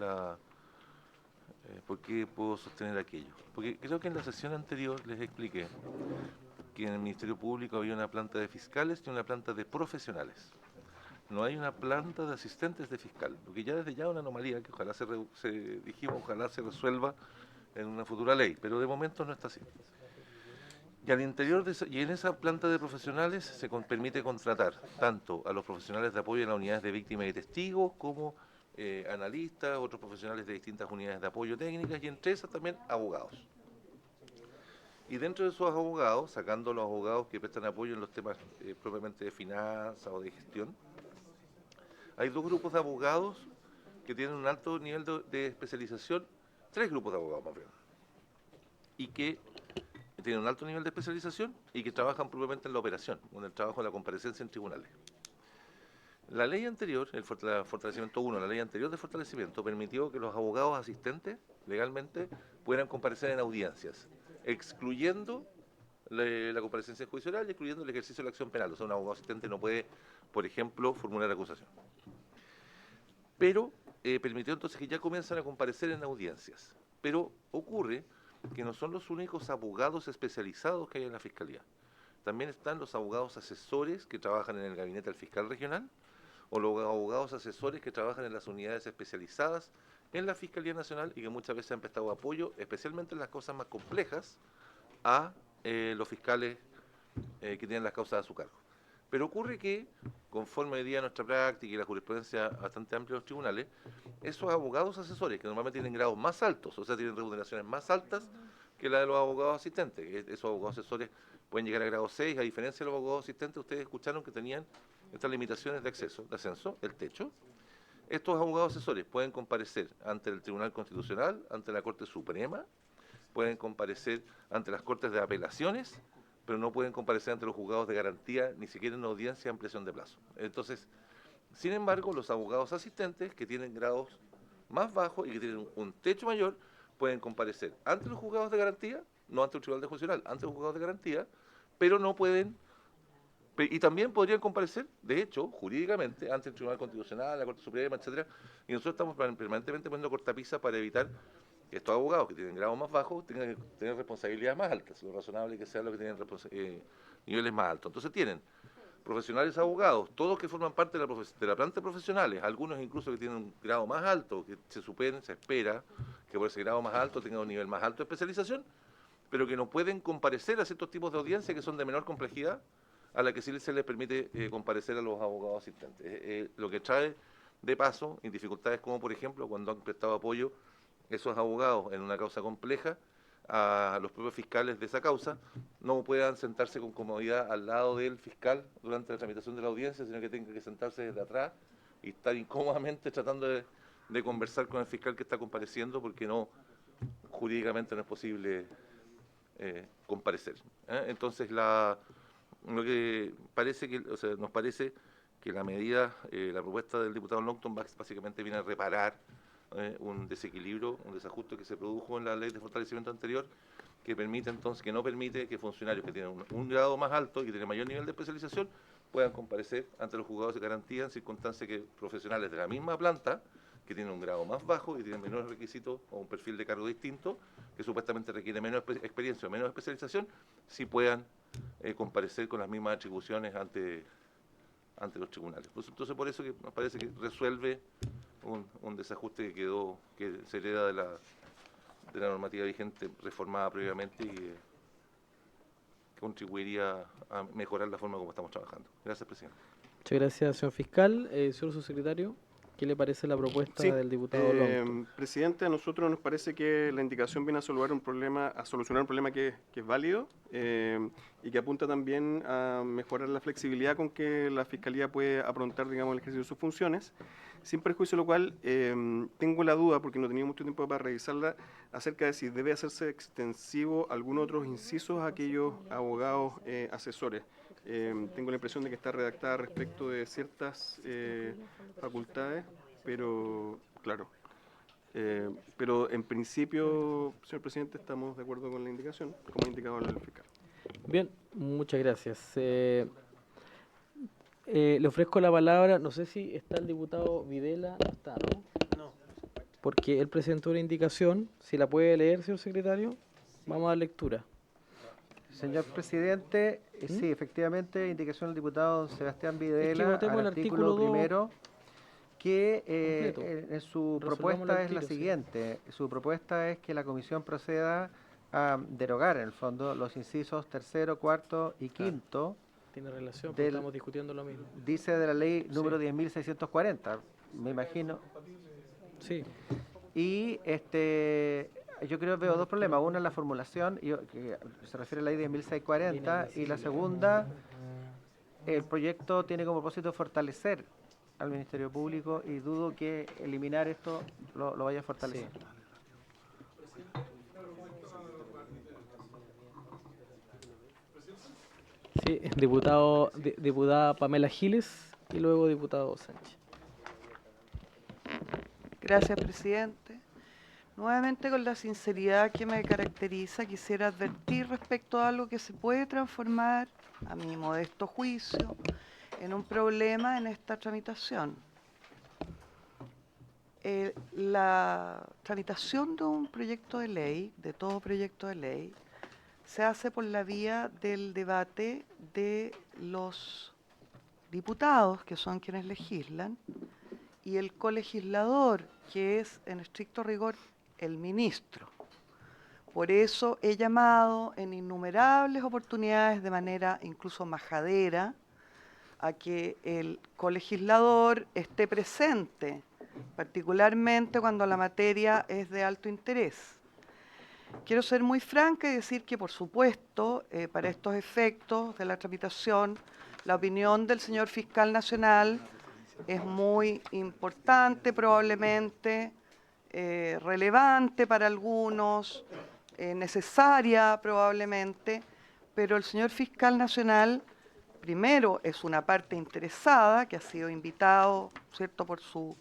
S14: por qué puedo sostener aquello. Porque creo que en la sesión anterior les expliqué que en el Ministerio Público había una planta de fiscales y una planta de profesionales. No hay una planta de asistentes de fiscal, lo que ya desde ya es una anomalía que ojalá ojalá se resuelva en una futura ley, pero de momento no está así. Y al interior y en esa planta de profesionales se permite contratar tanto a los profesionales de apoyo en las unidades de víctimas y testigos como analistas, otros profesionales de distintas unidades de apoyo técnicas y entre esas también abogados. Y dentro de esos abogados, sacando los abogados que prestan apoyo en los temas propiamente de finanzas o de gestión, hay dos grupos de abogados que tienen un alto nivel de especialización, tres grupos de abogados más bien, y que tienen un alto nivel de especialización y que trabajan propiamente en la operación, en el trabajo de la comparecencia en tribunales. La ley anterior, el fortalecimiento 1, la ley anterior de fortalecimiento, permitió que los abogados asistentes legalmente pudieran comparecer en audiencias, excluyendo la comparecencia judicial y excluyendo el ejercicio de la acción penal. O sea, un abogado asistente no puede, por ejemplo, formular acusación. Pero permitió entonces que ya comienzan a comparecer en audiencias. Pero ocurre que no son los únicos abogados especializados que hay en la Fiscalía. También están los abogados asesores que trabajan en el gabinete del fiscal regional o los abogados asesores que trabajan en las unidades especializadas en la Fiscalía Nacional y que muchas veces han prestado apoyo, especialmente en las cosas más complejas, a los fiscales que tienen las causas a su cargo. Pero ocurre que, conforme hoy día nuestra práctica y la jurisprudencia bastante amplia de los tribunales, esos abogados asesores, que normalmente tienen grados más altos, o sea, tienen remuneraciones más altas que la de los abogados asistentes, esos abogados asesores pueden llegar a grado 6, a diferencia de los abogados asistentes, ustedes escucharon que tenían estas limitaciones de ascenso, el techo. Estos abogados asesores pueden comparecer ante el Tribunal Constitucional, ante la Corte Suprema, pueden comparecer ante las Cortes de Apelaciones, pero no pueden comparecer ante los juzgados de garantía, ni siquiera en audiencia de ampliación de plazo. Entonces, sin embargo, los abogados asistentes, que tienen grados más bajos y que tienen un techo mayor, pueden comparecer ante los juzgados de garantía no ante un tribunal de jurisdiccional, ante un juzgado de garantía, pero no pueden, y también podrían comparecer, de hecho, jurídicamente, ante el Tribunal Constitucional, la Corte Suprema, etcétera, y nosotros estamos permanentemente poniendo cortapisas para evitar que estos abogados que tienen grados más bajos tengan que tener responsabilidades más altas, lo razonable que sea lo que tienen niveles más altos. Entonces tienen profesionales abogados, todos que forman parte de la planta de profesionales, algunos incluso que tienen un grado más alto, que se espera que por ese grado más alto tengan un nivel más alto de especialización, pero que no pueden comparecer a ciertos tipos de audiencia que son de menor complejidad, a la que sí se les permite comparecer a los abogados asistentes. Lo que trae de paso en dificultades como, por ejemplo, cuando han prestado apoyo esos abogados en una causa compleja, a los propios fiscales de esa causa, no puedan sentarse con comodidad al lado del fiscal durante la tramitación de la audiencia, sino que tengan que sentarse desde atrás y estar incómodamente tratando de conversar con el fiscal que está compareciendo, porque jurídicamente no es posible comparecer. Entonces, lo que parece que, nos parece que la medida, la propuesta del diputado Longton básicamente viene a reparar un desequilibrio, un desajuste que se produjo en la ley de fortalecimiento anterior, que no permite que funcionarios que tienen un grado más alto y que tienen mayor nivel de especialización puedan comparecer ante los juzgados de garantía en circunstancias que profesionales de la misma planta, que tienen un grado más bajo y tienen menores requisitos o un perfil de cargo distinto, que supuestamente requiere menos experiencia o menos especialización, sí puedan comparecer con las mismas atribuciones ante los tribunales. Entonces, por eso que nos parece que resuelve un desajuste que se hereda de la normativa vigente reformada previamente y que contribuiría a mejorar la forma como estamos trabajando. Gracias, presidente.
S1: Muchas gracias, señor fiscal. Señor subsecretario, ¿qué le parece la propuesta del diputado Longton?
S11: Presidente, a nosotros nos parece que la indicación viene a solucionar un problema que es válido y que apunta también a mejorar la flexibilidad con que la Fiscalía puede afrontar, digamos, el ejercicio de sus funciones, sin perjuicio de lo cual tengo la duda, porque no tenía mucho tiempo para revisarla, acerca de si debe hacerse extensivo algún otros incisos a aquellos abogados asesores. Tengo la impresión de que está redactada respecto de ciertas facultades, pero claro. Pero en principio, señor presidente, estamos de acuerdo con la indicación, como ha indicado el fiscal.
S1: Bien, muchas gracias. Le ofrezco la palabra, no sé si está el diputado Videla, no está, ¿no? No. Porque él presentó una indicación, si la puede leer, señor secretario, vamos a dar lectura.
S2: Señor presidente, sí, efectivamente, indicación del diputado Sebastián Videla, al artículo primero, que en su propuesta es la siguiente. Su propuesta es que la comisión proceda a derogar, en el fondo, los incisos tercero, cuarto y quinto.
S1: Tiene relación, porque estamos discutiendo lo mismo.
S2: Dice de la ley número 10.640, me imagino.
S1: Sí.
S2: Y yo creo que veo dos problemas. Uno es la formulación, que se refiere a la ley 10.640, y la segunda, el proyecto tiene como propósito fortalecer al Ministerio Público y dudo que eliminar esto lo vaya a fortalecer.
S1: Sí, diputada Pamela Giles y luego diputado Sánchez.
S6: Gracias, presidente. Nuevamente, con la sinceridad que me caracteriza, quisiera advertir respecto a algo que se puede transformar, a mi modesto juicio, en un problema en esta tramitación. La tramitación de un proyecto de ley, de todo proyecto de ley, se hace por la vía del debate de los diputados, que son quienes legislan, y el colegislador, que es, en estricto rigor, el ministro. Por eso he llamado en innumerables oportunidades, de manera incluso majadera, a que el colegislador esté presente, particularmente cuando la materia es de alto interés. Quiero ser muy franca y decir que, por supuesto, para estos efectos de la tramitación, la opinión del señor fiscal nacional es muy importante, probablemente relevante para algunos, necesaria probablemente, pero el señor fiscal nacional, primero, es una parte interesada, que ha sido invitado, ¿cierto?, por su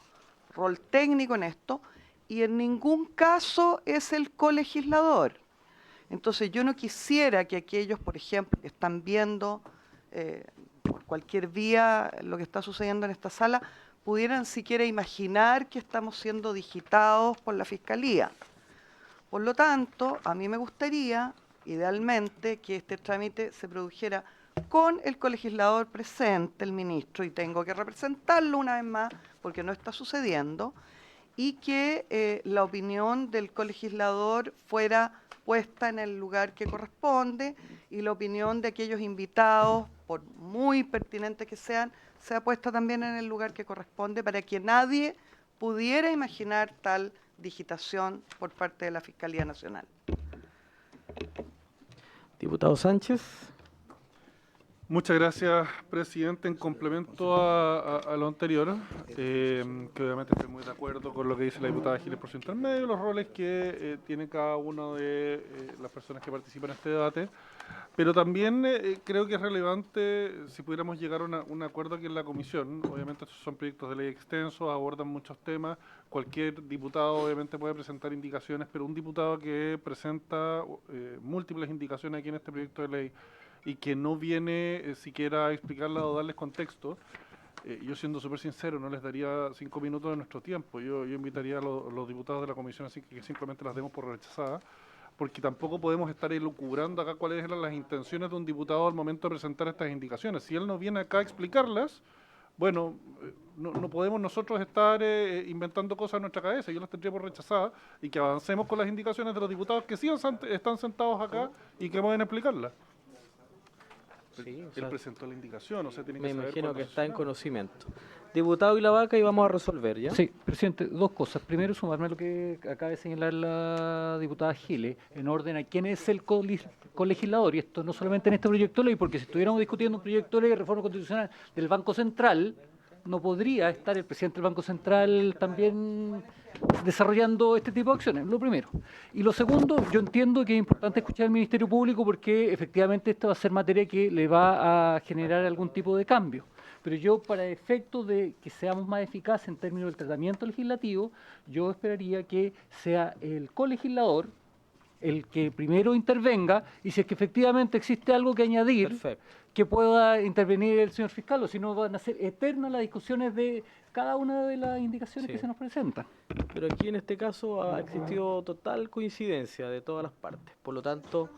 S6: rol técnico en esto, y en ningún caso es el colegislador. Entonces yo no quisiera que aquellos, por ejemplo, que están viendo por cualquier vía lo que está sucediendo en esta sala, pudieran siquiera imaginar que estamos siendo digitados por la Fiscalía. Por lo tanto, a mí me gustaría, idealmente, que este trámite se produjera con el colegislador presente, el ministro, y tengo que representarlo una vez más, porque no está sucediendo, y que la opinión del colegislador fuera puesta en el lugar que corresponde y la opinión de aquellos invitados, por muy pertinentes que sean, sea puesta también en el lugar que corresponde para que nadie pudiera imaginar tal digitación por parte de la Fiscalía Nacional.
S1: Diputado Sánchez.
S4: Muchas gracias, presidente. En complemento a lo anterior, que obviamente estoy muy de acuerdo con lo que dice la diputada Giles por su intermedio, los roles que tiene cada una de las personas que participan en este debate, pero también creo que es relevante si pudiéramos llegar a un acuerdo aquí en la comisión. Obviamente estos son proyectos de ley extensos, abordan muchos temas, cualquier diputado obviamente puede presentar indicaciones, pero un diputado que presenta múltiples indicaciones aquí en este proyecto de ley y que no viene siquiera a explicarlas o darles contexto, yo siendo súper sincero, no les daría 5 minutos de nuestro tiempo. Yo invitaría a los diputados de la comisión así que simplemente las demos por rechazadas, porque tampoco podemos estar elucubrando acá cuáles eran las intenciones de un diputado al momento de presentar estas indicaciones. Si él no viene acá a explicarlas, bueno, no podemos nosotros estar inventando cosas en nuestra cabeza. Yo las tendría por rechazadas y que avancemos con las indicaciones de los diputados que sí están sentados acá y que pueden explicarlas.
S1: Sí,
S4: él presentó la indicación, o sea, tiene que
S1: me
S4: saber
S1: imagino
S4: cuándo
S1: que
S4: se
S1: está en
S4: llama.
S1: conocimiento. Diputado Ilavaca, y vamos a resolver, ¿ya?
S3: Sí, presidente, dos cosas. Primero, sumarme a lo que acaba de señalar la diputada Giles, en orden a quién es el colegislador, y esto no solamente en este proyecto de ley, porque si estuviéramos discutiendo un proyecto de ley de reforma constitucional del Banco Central, no podría estar el presidente del Banco Central también desarrollando este tipo de acciones, lo primero. Y lo segundo, yo entiendo que es importante escuchar al Ministerio Público porque efectivamente esta va a ser materia que le va a generar algún tipo de cambio. Pero yo, para efectos de que seamos más eficaces en términos del tratamiento legislativo, yo esperaría que sea el colegislador el que primero intervenga y si es que efectivamente existe algo que añadir,
S1: Perfecto.
S3: que pueda intervenir el señor fiscal, o si no van a ser eternas las discusiones de cada una de las indicaciones
S1: Sí.
S3: que se nos presentan.
S1: Pero aquí en este caso ha existido total coincidencia de todas las partes. Por lo tanto,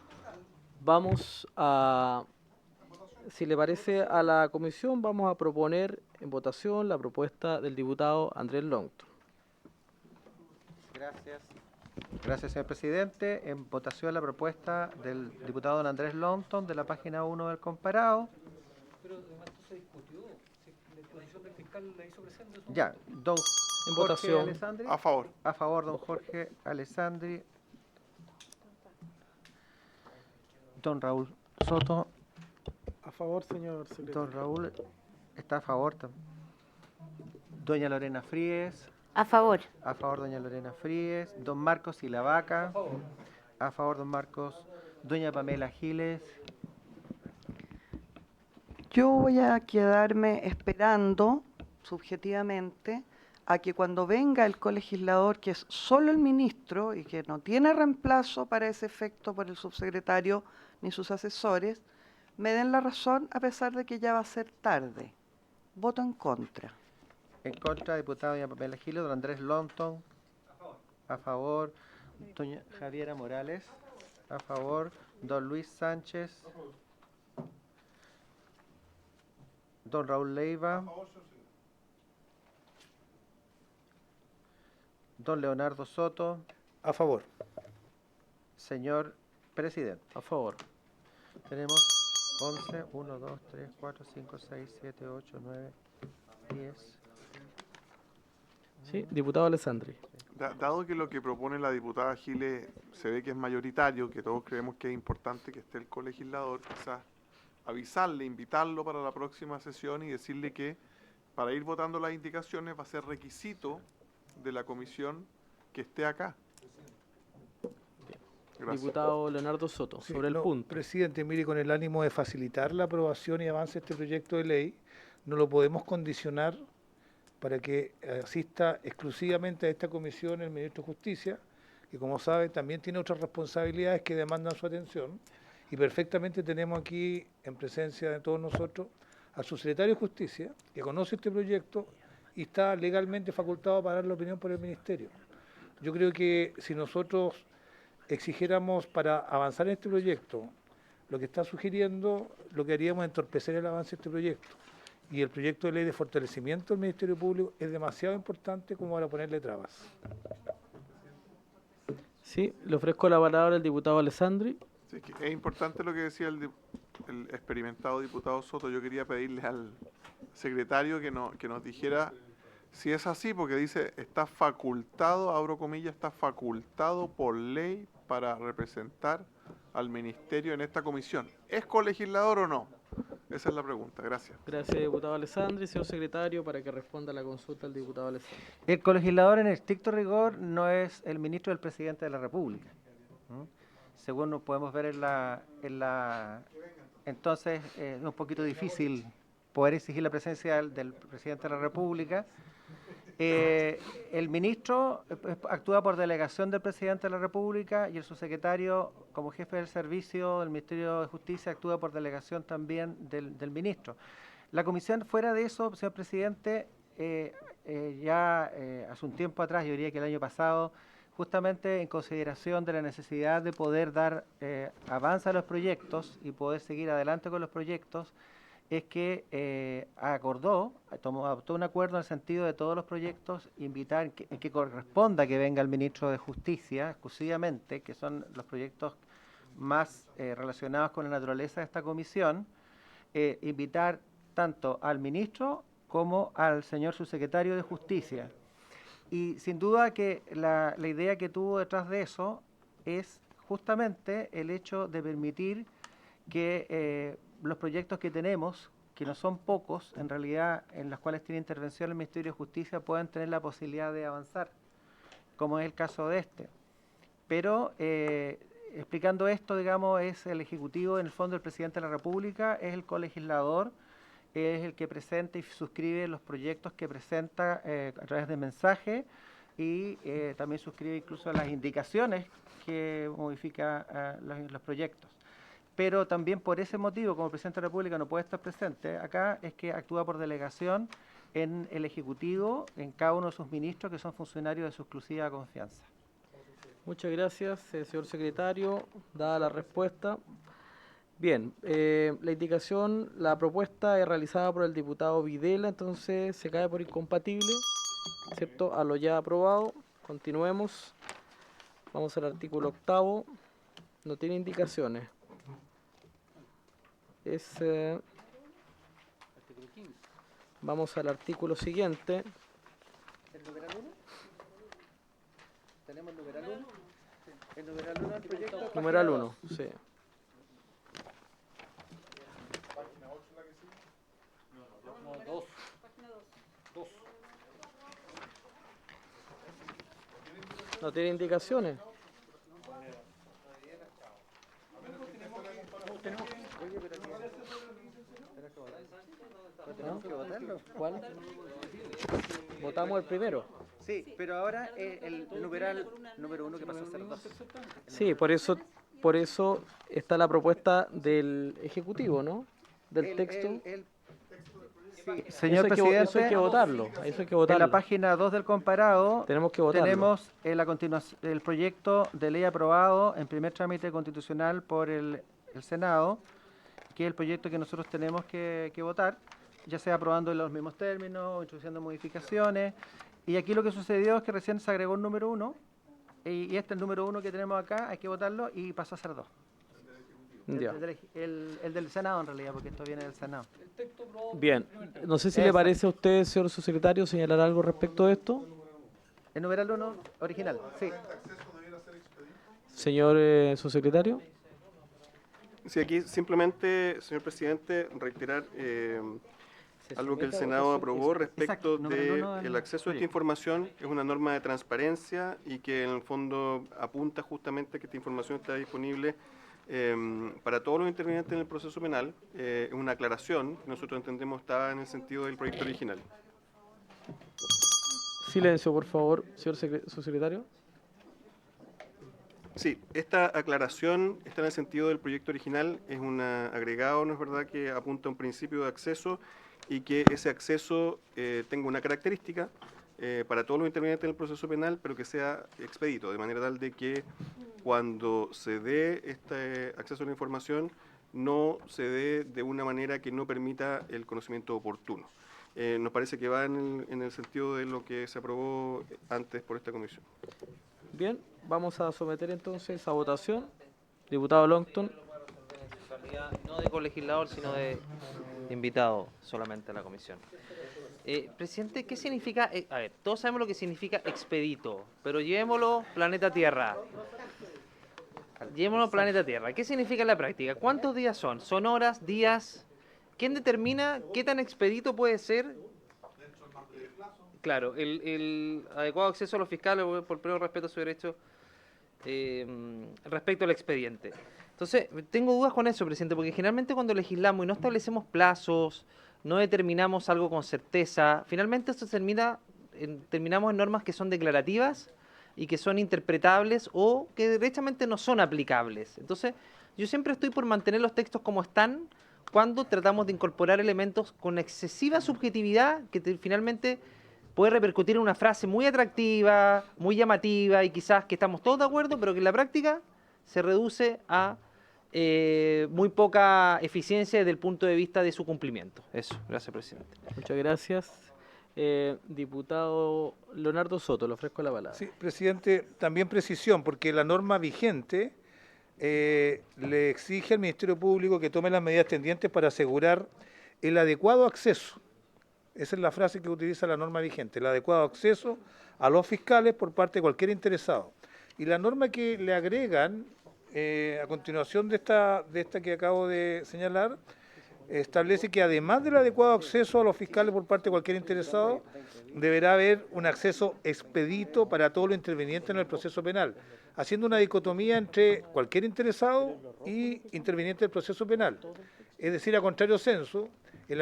S1: vamos a, si le parece a la comisión, vamos a proponer en votación la propuesta del diputado Andrés Longton.
S2: Gracias. Gracias, señor presidente. En votación la propuesta del diputado don Andrés Longton de la página 1 del comparado.
S3: Pero además esto se discutió, la exposición del fiscal la hizo presente.
S2: Ya, don
S1: En
S2: Jorge
S1: votación.
S2: Alessandri.
S7: A favor.
S2: A favor, don Jorge Alessandri. Don Raúl Soto.
S4: A favor, señor secretario.
S2: Don Raúl está a favor también. Doña Lorena Fríes.
S8: A favor.
S2: A favor, doña Lorena Fríes. Don Marcos Ilavaca. A favor, don Marcos. Doña Pamela Giles.
S6: Yo voy a quedarme esperando, subjetivamente, a que cuando venga el colegislador, que es solo el ministro y que no tiene reemplazo para ese efecto por el subsecretario ni sus asesores, me den la razón a pesar de que ya va a ser tarde. Voto en contra.
S2: En contra, diputado doña Pamela Giles. Don Andrés Longton. A favor. Doña Javiera Morales. A favor. Don Luis Sánchez. Don Raúl Leiva. Don Leonardo Soto.
S9: A favor.
S2: Señor presidente.
S1: A favor.
S2: Tenemos 11, 1, 2, 3, 4, 5, 6, 7, 8, 9, 10.
S1: Sí, diputado Alessandri.
S7: Dado que lo que propone la diputada Giles se ve que es mayoritario, que todos creemos que es importante que esté el colegislador, quizás avisarle, invitarlo para la próxima sesión y decirle que para ir votando las indicaciones va a ser requisito de la comisión que esté acá. Gracias.
S1: Diputado Leonardo Soto,
S9: Sí,
S1: sobre el
S9: no,
S1: punto.
S9: Presidente, mire, con el ánimo de facilitar la aprobación y avance de este proyecto de ley, no lo podemos condicionar para que asista exclusivamente a esta comisión el ministro de Justicia, que como saben también tiene otras responsabilidades que demandan su atención, y perfectamente tenemos aquí en presencia de todos nosotros al subsecretario de Justicia, que conoce este proyecto y está legalmente facultado para dar la opinión por el Ministerio. Yo creo que si nosotros exigiéramos para avanzar en este proyecto lo que está sugiriendo, lo que haríamos es entorpecer el avance de este proyecto. Y el proyecto de ley de fortalecimiento del Ministerio Público es demasiado importante como para ponerle trabas.
S1: Sí, le ofrezco la palabra al diputado Alessandri.
S7: Sí, es importante lo que decía el experimentado diputado Soto. Yo quería pedirle al secretario que nos dijera si es así, porque dice, está facultado, abro comillas, está facultado por ley para representar al ministerio en esta comisión. ¿Es colegislador o no? Esa es la pregunta. Gracias.
S1: Gracias, diputado Alessandri. Señor secretario, para que responda a la consulta del diputado Alessandri.
S2: El colegislador en estricto rigor no es el ministro del presidente de la República. Según nos podemos ver entonces es un poquito difícil poder exigir la presencia del presidente de la República. El ministro actúa por delegación del presidente de la República y el subsecretario, como jefe del servicio del Ministerio de Justicia, actúa por delegación también del ministro. La comisión, fuera de eso, señor presidente, hace un tiempo atrás, yo diría que el año pasado, justamente en consideración de la necesidad de poder dar avance a los proyectos y poder seguir adelante con los proyectos, es que adoptó un acuerdo en el sentido de todos los proyectos, invitar que corresponda que venga el ministro de Justicia exclusivamente, que son los proyectos más relacionados con la naturaleza de esta comisión, invitar tanto al ministro como al señor subsecretario de Justicia. Y sin duda que la idea que tuvo detrás de eso es justamente el hecho de permitir que los proyectos que tenemos, que no son pocos, en realidad en los cuales tiene intervención el Ministerio de Justicia, puedan tener la posibilidad de avanzar, como es el caso de este. Pero explicando esto, digamos, es el Ejecutivo, en el fondo el Presidente de la República, es el colegislador, es el que presenta y suscribe los proyectos que presenta a través de mensaje y también suscribe incluso las indicaciones que modifica los proyectos. Pero también por ese motivo, como el Presidente de la República no puede estar presente acá, es que actúa por delegación en el Ejecutivo, en cada uno de sus ministros, que son funcionarios de su exclusiva confianza.
S1: Muchas gracias, señor secretario. Dada la respuesta. Bien, la propuesta es realizada por el diputado Videla, entonces se cae por incompatible, ¿cierto? A lo ya aprobado. Continuemos. Vamos al artículo 8º. No tiene indicaciones. Vamos al artículo siguiente.
S2: ¿El numeral 1? ¿Tenemos el numeral 1? ¿El numeral 1 del proyecto?
S1: Numeral 1, sí. ¿No tiene indicaciones?
S2: ¿Tenemos que votarlo?
S1: ¿Cuál? Votamos el primero.
S2: Sí, pero ahora el numeral número 1 que pasó a ser 2.
S1: Sí, por eso está la propuesta del Ejecutivo, ¿no? Del texto.
S2: Sí, señor presidente,
S1: eso hay que votarlo.
S2: En la página 2 del comparado
S1: tenemos que votarlo.
S2: Tenemos la continuación el proyecto de ley aprobado en primer trámite constitucional por el Senado, que es el proyecto que nosotros tenemos que votar, ya sea aprobando en los mismos términos o introduciendo modificaciones. Y aquí lo que sucedió es que recién se agregó el número 1, y el número 1 que tenemos acá hay que votarlo y pasó a ser 2. El del Senado en realidad, porque esto viene del Senado.
S1: Bien, no sé si le parece a usted, señor subsecretario, señalar algo respecto de esto.
S2: El numeral 1 original, sí.
S1: Señor subsecretario.
S11: Sí, aquí simplemente, señor presidente, reiterar algo que el Senado aprobó respecto del acceso a esta información. Es una norma de transparencia y que en el fondo apunta justamente a que esta información está disponible para todos los intervinientes en el proceso penal. Es una aclaración que nosotros entendemos estaba en el sentido del proyecto original.
S1: Silencio, por favor, señor subsecretario.
S11: Sí, esta aclaración está en el sentido del proyecto original, es un agregado, ¿no es verdad?, que apunta a un principio de acceso y que ese acceso tenga una característica para todos los intervinientes en el proceso penal, pero que sea expedito, de manera tal de que cuando se dé este acceso a la información, no se dé de una manera que no permita el conocimiento oportuno. Nos parece que va en el sentido de lo que se aprobó antes por esta comisión.
S1: Bien, vamos a someter entonces a votación. Diputado Longton.
S13: No de colegislador, sino de invitado solamente a la comisión. Presidente, ¿qué significa? A ver, todos sabemos lo que significa expedito, pero llevémoslo planeta Tierra. Llevémoslo planeta Tierra. ¿Qué significa en la práctica? ¿Cuántos días son? ¿Son horas, días? ¿Quién determina qué tan expedito puede ser? Claro, el adecuado acceso a los fiscales por pleno respeto a su derecho respecto al expediente. Entonces, tengo dudas con eso, presidente, porque generalmente cuando legislamos y no establecemos plazos, no determinamos algo con certeza, finalmente esto terminamos en normas que son declarativas y que son interpretables o que derechamente no son aplicables. Entonces, yo siempre estoy por mantener los textos como están cuando tratamos de incorporar elementos con excesiva subjetividad que finalmente puede repercutir en una frase muy atractiva, muy llamativa y quizás que estamos todos de acuerdo, pero que en la práctica se reduce a muy poca eficiencia desde el punto de vista de su cumplimiento. Eso, gracias, presidente.
S1: Muchas gracias. Diputado Leonardo Soto, le ofrezco la palabra.
S9: Sí, presidente, también precisión, porque la norma vigente le exige al Ministerio Público que tome las medidas tendientes para asegurar el adecuado acceso. Esa es la frase que utiliza la norma vigente, el adecuado acceso a los fiscales por parte de cualquier interesado. Y la norma que le agregan a continuación de esta que acabo de señalar, establece que además del adecuado acceso a los fiscales por parte de cualquier interesado, deberá haber un acceso expedito para todos los intervinientes en el proceso penal, haciendo una dicotomía entre cualquier interesado y interviniente del proceso penal. Es decir, a contrario censo, el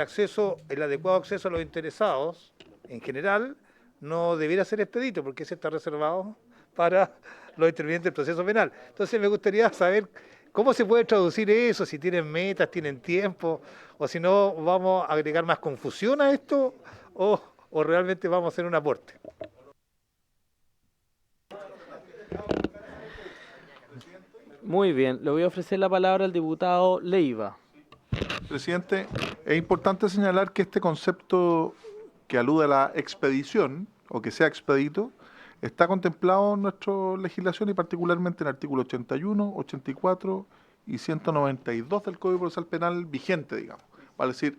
S9: adecuado acceso a los interesados, en general, no debiera ser expedito, porque ese está reservado para los intervinientes del proceso penal. Entonces me gustaría saber cómo se puede traducir eso, si tienen metas, tienen tiempo, o si no vamos a agregar más confusión a esto, o realmente vamos a hacer un aporte.
S1: Muy bien, le voy a ofrecer la palabra al diputado Leiva.
S7: Presidente, es importante señalar que este concepto que alude a la expedición, o que sea expedito, está contemplado en nuestra legislación y particularmente en el artículo 81, 84 y 192 del Código Procesal Penal vigente, digamos. Vale decir,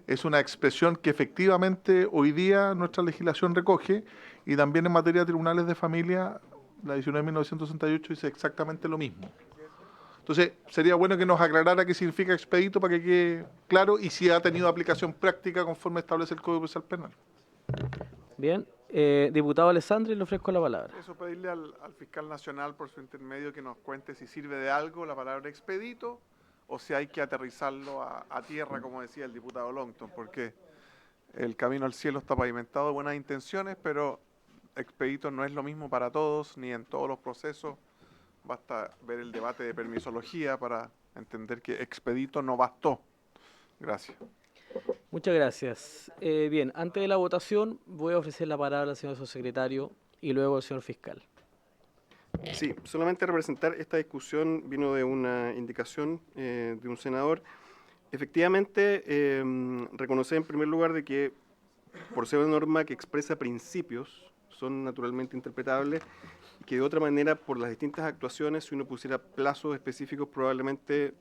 S7: es una expresión que efectivamente hoy día nuestra legislación recoge y también en materia de tribunales de familia, la 19 de 1968 dice exactamente lo mismo. Entonces, sería bueno que nos aclarara qué significa expedito para que quede claro y si ha tenido aplicación práctica conforme establece el Código Procesal Penal.
S1: Bien, diputado Alessandri, le ofrezco la palabra.
S15: Eso, pedirle al fiscal nacional por su intermedio que nos cuente si sirve de algo la palabra expedito o si hay que aterrizarlo a tierra, como decía el diputado Longton, porque el camino al cielo está pavimentado de buenas intenciones, pero expedito no es lo mismo para todos, ni en todos los procesos. Basta ver el debate de permisología para entender que expedito no bastó. Gracias.
S1: Muchas gracias. Bien, antes de la votación voy a ofrecer la palabra al señor subsecretario y luego al señor fiscal.
S11: Sí, solamente representar esta discusión vino de una indicación de un senador. Efectivamente, reconocer en primer lugar de que por ser una norma que expresa principios, son naturalmente interpretables, y que de otra manera, por las distintas actuaciones, si uno pusiera plazos específicos, probablemente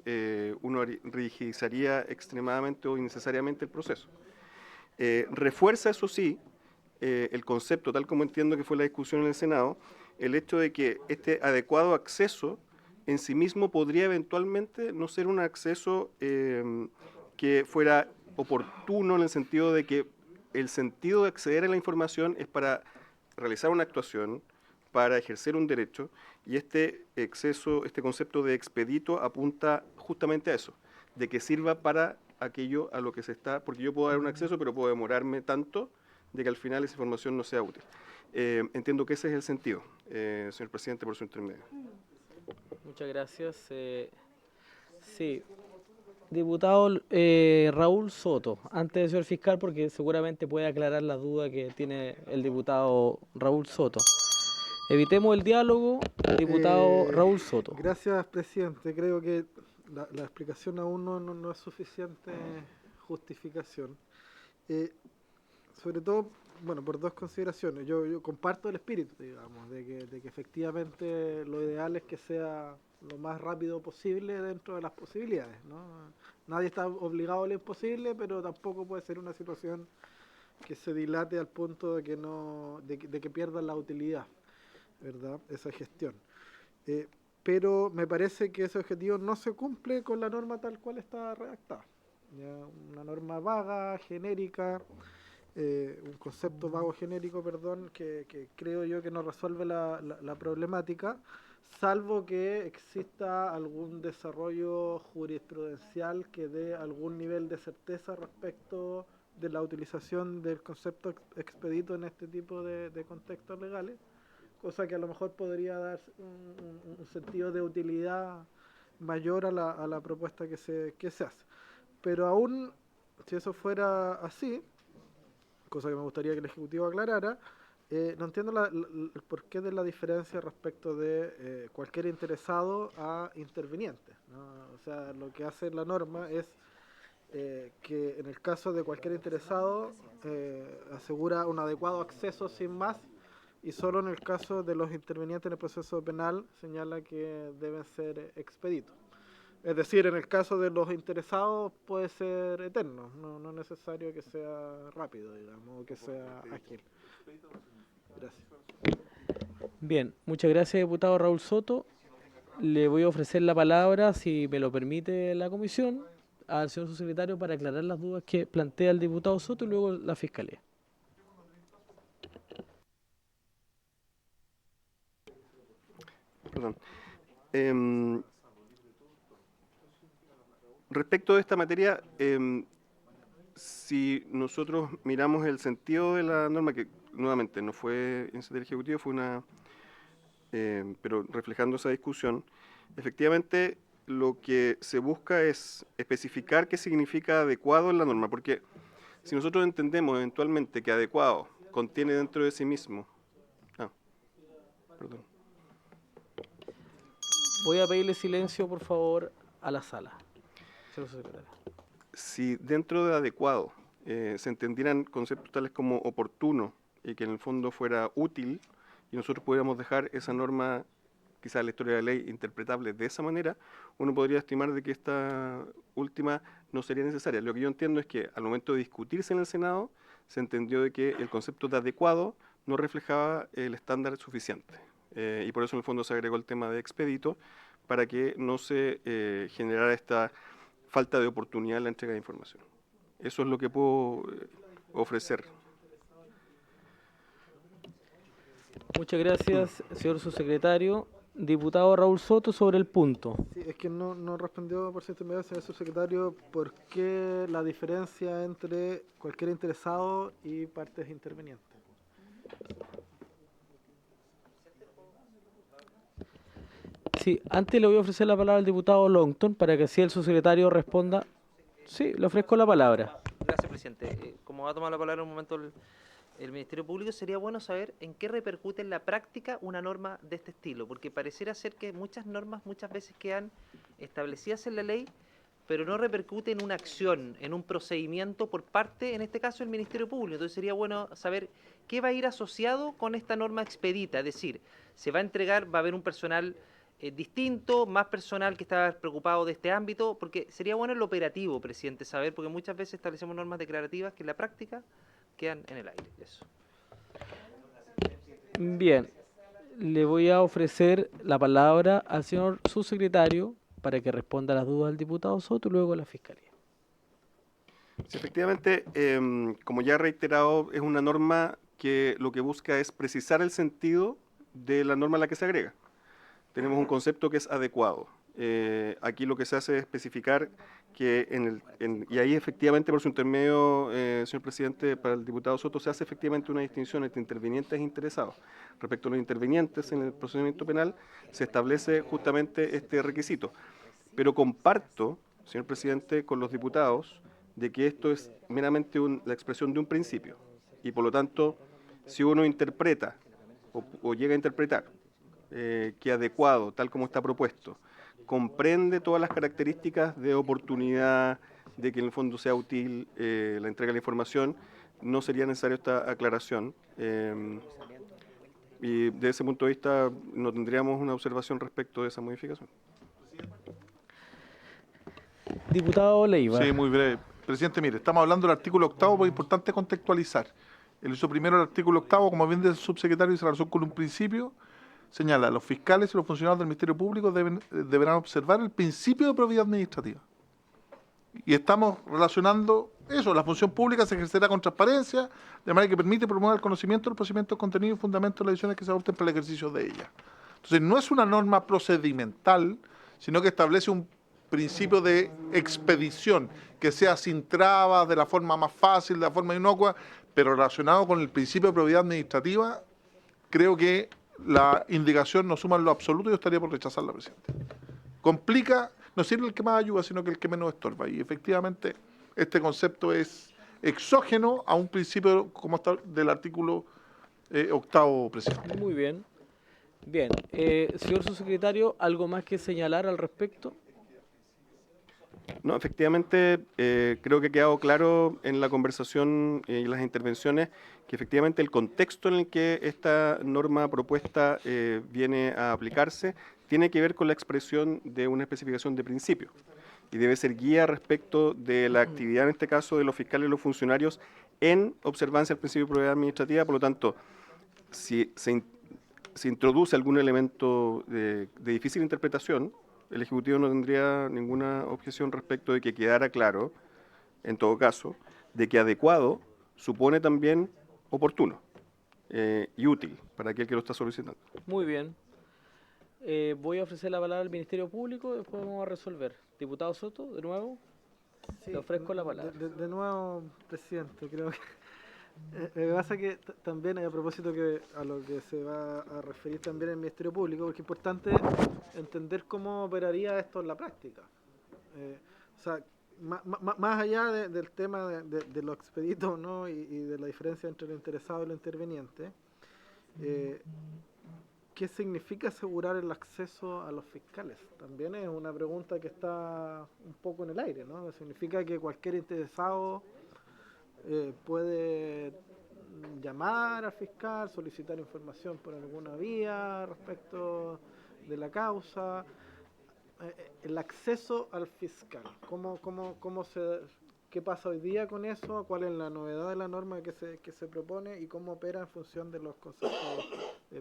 S11: uno rigidizaría extremadamente o innecesariamente el proceso. Refuerza, eso sí, el concepto, tal como entiendo que fue la discusión en el Senado, el hecho de que este adecuado acceso en sí mismo podría eventualmente no ser un acceso que fuera oportuno en el sentido de que el sentido de acceder a la información es para realizar una actuación, para ejercer un derecho, y este concepto de expedito apunta justamente a eso, de que sirva para aquello a lo que se está, porque yo puedo dar un acceso, pero puedo demorarme tanto de que al final esa información no sea útil. Entiendo que ese es el sentido, señor presidente, por su intermedio.
S1: Muchas gracias. Sí, diputado Raúl Soto, antes del señor fiscal, porque seguramente puede aclarar las dudas que tiene el diputado Raúl Soto. Evitemos el diálogo, diputado Raúl Soto.
S16: Gracias, presidente. Creo que la explicación aún no es suficiente justificación. Sobre todo, bueno, por dos consideraciones. Yo comparto el espíritu, digamos, de que efectivamente lo ideal es que sea lo más rápido posible dentro de las posibilidades, ¿no? Nadie está obligado a lo imposible, pero tampoco puede ser una situación que se dilate al punto de que pierdan la utilidad, ¿verdad? Esa gestión. Pero me parece que ese objetivo no se cumple con la norma tal cual está redactada. ¿Ya? Una norma vaga, genérica, un concepto vago genérico, perdón, que creo yo que no resuelve la problemática, salvo que exista algún desarrollo jurisprudencial que dé algún nivel de certeza respecto de la utilización del concepto expedito en este tipo de contextos legales, cosa que a lo mejor podría dar un sentido de utilidad mayor a la propuesta que se hace. Pero aún, si eso fuera así, cosa que me gustaría que el Ejecutivo aclarara, no entiendo el porqué de la diferencia respecto de cualquier interesado a interviniente, ¿no? O sea, lo que hace la norma es que en el caso de cualquier interesado asegura un adecuado acceso sin más, y solo en el caso de los intervinientes en el proceso penal señala que deben ser expeditos. Es decir, en el caso de los interesados puede ser eterno, no es necesario que sea rápido, digamos, o que sea ágil. Gracias.
S1: Bien, muchas gracias, diputado Raúl Soto. Le voy a ofrecer la palabra, si me lo permite la comisión, al señor subsecretario para aclarar las dudas que plantea el diputado Soto y luego la Fiscalía.
S11: Perdón. Respecto de esta materia, si nosotros miramos el sentido de la norma, que nuevamente no fue iniciativa del Ejecutivo, fue una, pero reflejando esa discusión, efectivamente lo que se busca es especificar qué significa adecuado en la norma, porque si nosotros entendemos eventualmente que adecuado contiene dentro de sí mismo... perdón.
S1: Voy a pedirle silencio, por favor, a la sala. Señor subsecretario.
S11: Si dentro de adecuado se entendieran conceptos tales como oportuno y que en el fondo fuera útil y nosotros pudiéramos dejar esa norma, quizás la historia de la ley, interpretable de esa manera, uno podría estimar de que esta última no sería necesaria. Lo que yo entiendo es que al momento de discutirse en el Senado se entendió de que el concepto de adecuado no reflejaba el estándar suficiente. Y por eso en el fondo se agregó el tema de expedito para que no se generara esta falta de oportunidad en la entrega de información. Eso es lo que puedo ofrecer.
S1: Muchas gracias, señor subsecretario. Diputado Raúl Soto, sobre el punto.
S16: Sí, es que no respondió por cierto medio, señor subsecretario, por qué la diferencia entre cualquier interesado y partes intervenientes.
S1: Sí, antes le voy a ofrecer la palabra al diputado Longton para que así el subsecretario responda. Sí, le ofrezco la palabra.
S13: Gracias, presidente. Como va a tomar la palabra en un momento el Ministerio Público, sería bueno saber en qué repercute en la práctica una norma de este estilo, porque pareciera ser que muchas normas muchas veces quedan establecidas en la ley, pero no repercute en una acción, en un procedimiento por parte, en este caso, del Ministerio Público. Entonces sería bueno saber qué va a ir asociado con esta norma expedita, es decir, se va a entregar, va a haber un personal distinto, más personal que está preocupado de este ámbito, porque sería bueno en lo operativo, presidente, saber, porque muchas veces establecemos normas declarativas que en la práctica quedan en el aire. Eso.
S1: Bien, le voy a ofrecer la palabra al señor subsecretario para que responda a las dudas del diputado Soto y luego a la Fiscalía.
S11: Sí, efectivamente, como ya he reiterado, es una norma que lo que busca es precisar el sentido de la norma a la que se agrega. Tenemos un concepto que es adecuado. aquí lo que se hace es especificar que y ahí efectivamente por su intermedio, señor presidente, para el diputado Soto se hace efectivamente una distinción entre intervinientes e interesados. Respecto a los intervinientes en el procedimiento penal se establece justamente este requisito. Pero comparto, señor presidente, con los diputados de que esto es meramente la expresión de un principio y por lo tanto si uno interpreta o llega a interpretar que adecuado, tal como está propuesto, comprende todas las características de oportunidad, de que en el fondo sea útil la entrega de la información, no sería necesaria esta aclaración. Y desde ese punto de vista no tendríamos una observación respecto de esa modificación.
S1: Diputado Leiva.
S7: Sí, muy breve. Presidente, mire, estamos hablando del artículo 8, porque es importante contextualizar. El uso primero del artículo 8, como bien dice el subsecretario, dice la razón con un principio, señala, los fiscales y los funcionarios del Ministerio Público deberán observar el principio de probidad administrativa. Y estamos relacionando eso, la función pública se ejercerá con transparencia, de manera que permite promover el conocimiento del procedimiento, contenido y fundamento de las decisiones que se adopten para el ejercicio de ella. Entonces, no es una norma procedimental, sino que establece un principio de expedición, que sea sin trabas, de la forma más fácil, de la forma inocua, pero relacionado con el principio de probidad administrativa, creo que la indicación no suma en lo absoluto y yo estaría por rechazarla, presidente. Complica, no sirve el que más ayuda, sino que el que menos estorba. Y efectivamente, este concepto es exógeno a un principio como está del artículo 8, presidente.
S1: Muy bien. Bien. Señor subsecretario, ¿algo más que señalar al respecto?
S11: No, efectivamente, creo que ha quedado claro en la conversación y las intervenciones que efectivamente el contexto en el que esta norma propuesta viene a aplicarse tiene que ver con la expresión de una especificación de principio y debe ser guía respecto de la actividad, en este caso, de los fiscales y los funcionarios en observancia del principio de probidad administrativa. Por lo tanto, si se introduce algún elemento de difícil interpretación, el Ejecutivo no tendría ninguna objeción respecto de que quedara claro, en todo caso, de que adecuado supone también oportuno y útil para aquel que lo está solicitando.
S1: Muy bien. Voy a ofrecer la palabra al Ministerio Público y después vamos a resolver. Diputado Soto, de nuevo,
S16: Sí,
S1: le ofrezco la palabra.
S16: De nuevo, presidente, creo que lo que pasa es que también, a propósito que a lo que se va a referir también el Ministerio Público, porque es importante entender cómo operaría esto en la práctica. O sea, más allá del tema de los expeditos, ¿no? y de la diferencia entre el interesado y el interveniente, ¿qué significa asegurar el acceso a los fiscales? También es una pregunta que está un poco en el aire, ¿no? ¿Significa que cualquier interesado puede llamar al fiscal, solicitar información por alguna vía respecto de la causa? El acceso al fiscal, ¿qué pasa hoy día con eso? ¿Cuál es la novedad de la norma que se propone y cómo opera en función de los conceptos